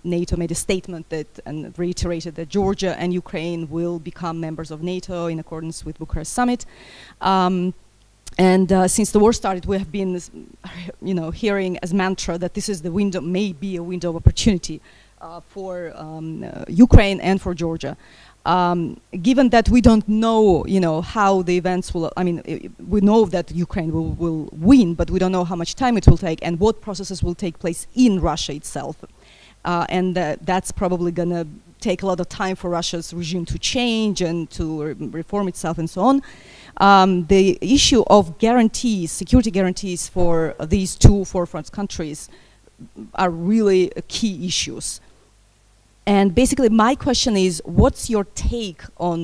NATO made a statement that and reiterated that Georgia and Ukraine will become members of NATO in accordance with Bucharest Summit. Since the war started, we have been, hearing as mantra that this is the window, may be a window of opportunity for Ukraine and for Georgia. Given that we don't know, how the events will, we know that Ukraine will win, but we don't know how much time it will take and what processes will take place in Russia itself. That's probably going to take a lot of time for Russia's regime to change and to reform itself and so on. The issue of guarantees, security guarantees for these two forefront countries are really key issues. And basically, my question is, what's your take on,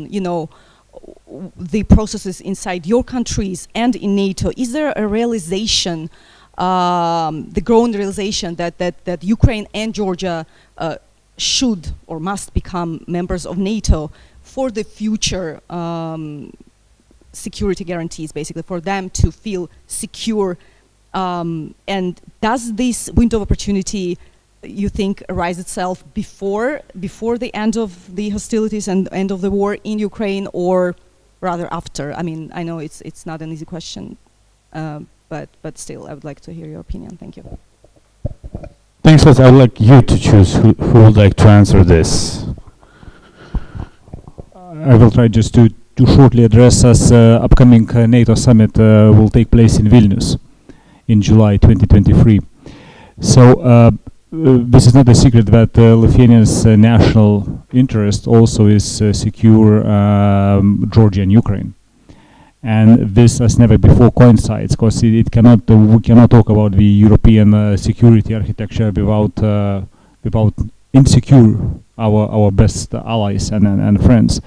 the processes inside your countries and in NATO? Is there a realization, the growing realization that Ukraine and Georgia should or must become members of NATO for the future security guarantees, basically, for them to feel secure? And does this window of opportunity, you think, arise itself before the end of the hostilities and end of the war in Ukraine, or rather after? I mean, I know it's not an easy question, but still, I would like to hear your opinion. Thank you. Thanks, Liz. I would like you to choose who would like to answer this. I will try just to shortly address as upcoming NATO summit will take place in Vilnius in July 2023. So this is not a secret that Lithuania's national interest also is secure Georgia and Ukraine, and this as never before coincides, because it cannot we cannot talk about the European security architecture without insecure our best allies and friends.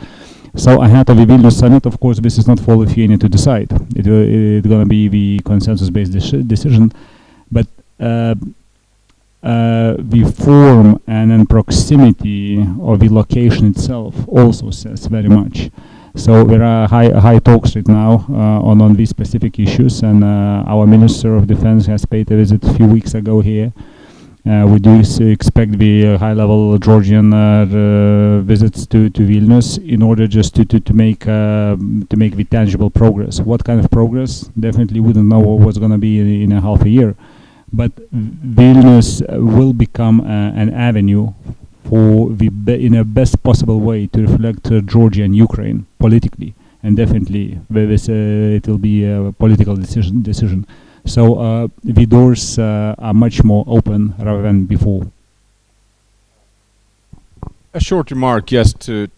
So ahead of the Vilnius summit, of course, this is not for Lithuania to decide. It's going to be the consensus-based decision, but the form and then proximity of the location itself also says very much. So there are high talks right now on these specific issues, and our Minister of Defense has paid a visit a few weeks ago here. We do expect the high-level Georgian visits to Vilnius in order just to make the tangible progress. What kind of progress? Definitely wouldn't know what's going to be in a half a year. But Vilnius will become an avenue for in a best possible way to reflect Georgia and Ukraine politically, and definitely it will be a political decision. So the doors are much more open rather than before. A short remark, just to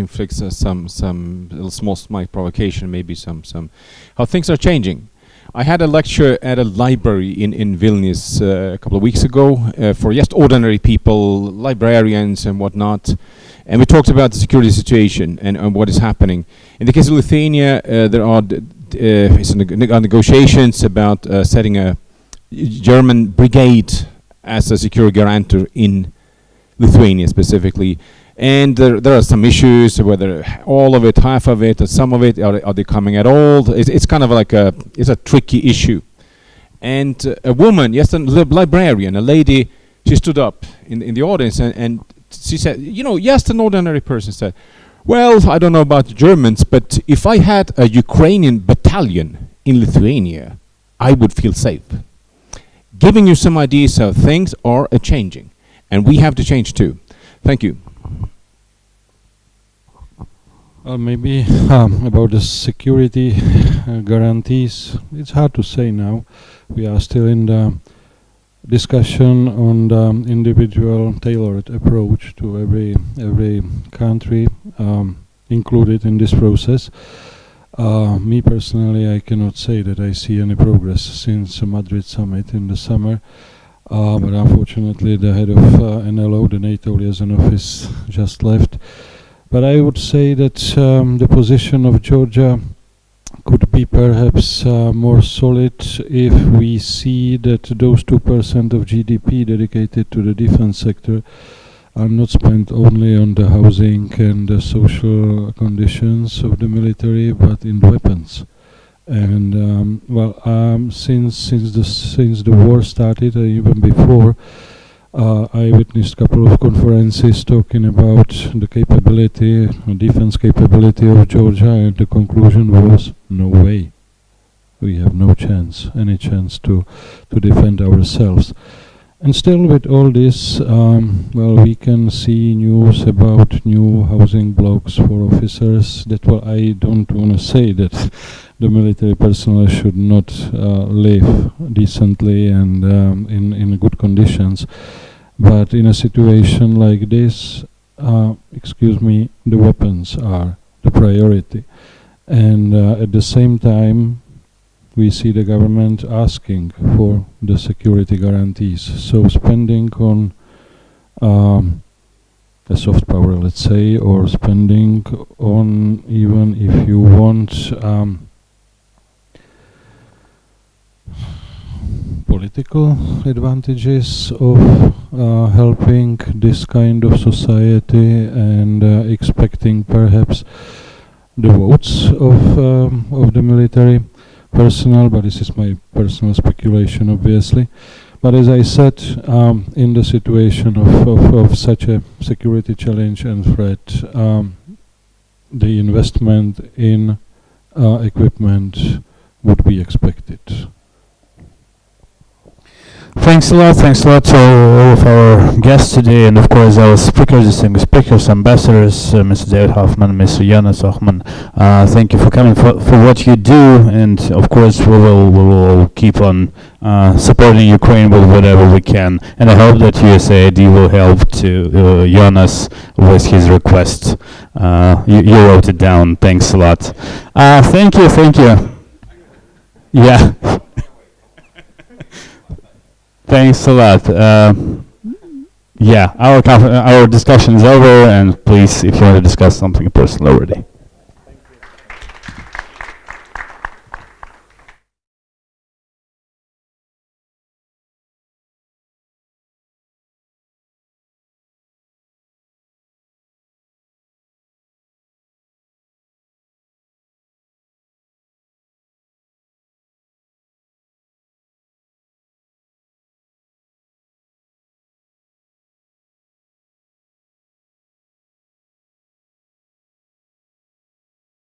inflict some little small provocation, maybe some how things are changing. I had a lecture at a library in Vilnius a couple of weeks ago for just ordinary people, librarians and whatnot, and we talked about the security situation and what is happening. In the case of Lithuania, there are negotiations about setting a German brigade as a security guarantor in Lithuania specifically. And there are some issues, whether all of it, half of it, or some of it, are they coming at all? It's kind of like it's a tricky issue. And a woman, yes, a librarian, a lady, she stood up in the audience and she said, yes, an ordinary person said, well, I don't know about the Germans, but if I had a Ukrainian battalion in Lithuania, I would feel safe. giving you some ideas how things are changing. And we have to change too. Thank you. Maybe about the security guarantees, it's hard to say now. We are still in the discussion on the individual tailored approach to every country included in this process. Me personally, I cannot say that I see any progress since the Madrid summit in the summer. But unfortunately, the head of NLO, the NATO liaison office, just left. But I would say that the position of Georgia could be perhaps more solid if we see that those 2% of GDP dedicated to the defense sector are not spent only on the housing and the social conditions of the military, but in weapons. And since the war started, even before, I witnessed a couple of conferences talking about the capability, defense capability of Georgia, and the conclusion was no way. We have no chance, any chance to defend ourselves. And still with all this, we can see news about new housing blocks for officers. I don't want to say that the military personnel should not live decently and in good conditions. But in a situation like this, the weapons are the priority. And at the same time, we see the government asking for the security guarantees. So spending on a soft power, let's say, or spending on, even if you want, political advantages of helping this kind of society and expecting perhaps the votes of the military personnel, but this is my personal speculation, obviously. But as I said, in the situation of such a security challenge and threat, the investment in equipment would be expected. Thanks a lot to all of our guests today, and of course our speakers, distinguished speakers, ambassadors, Mr. David Hoffman, Mr. Jonas Ochman. Thank you for coming, for what you do, and of course we will keep on supporting Ukraine with whatever we can. And I hope that USAID will help to Jonas with his request. You wrote it down. Thanks a lot. Thank you. Yeah. Thanks a lot. Our discussion is over, and please, if you want to discuss something personal already.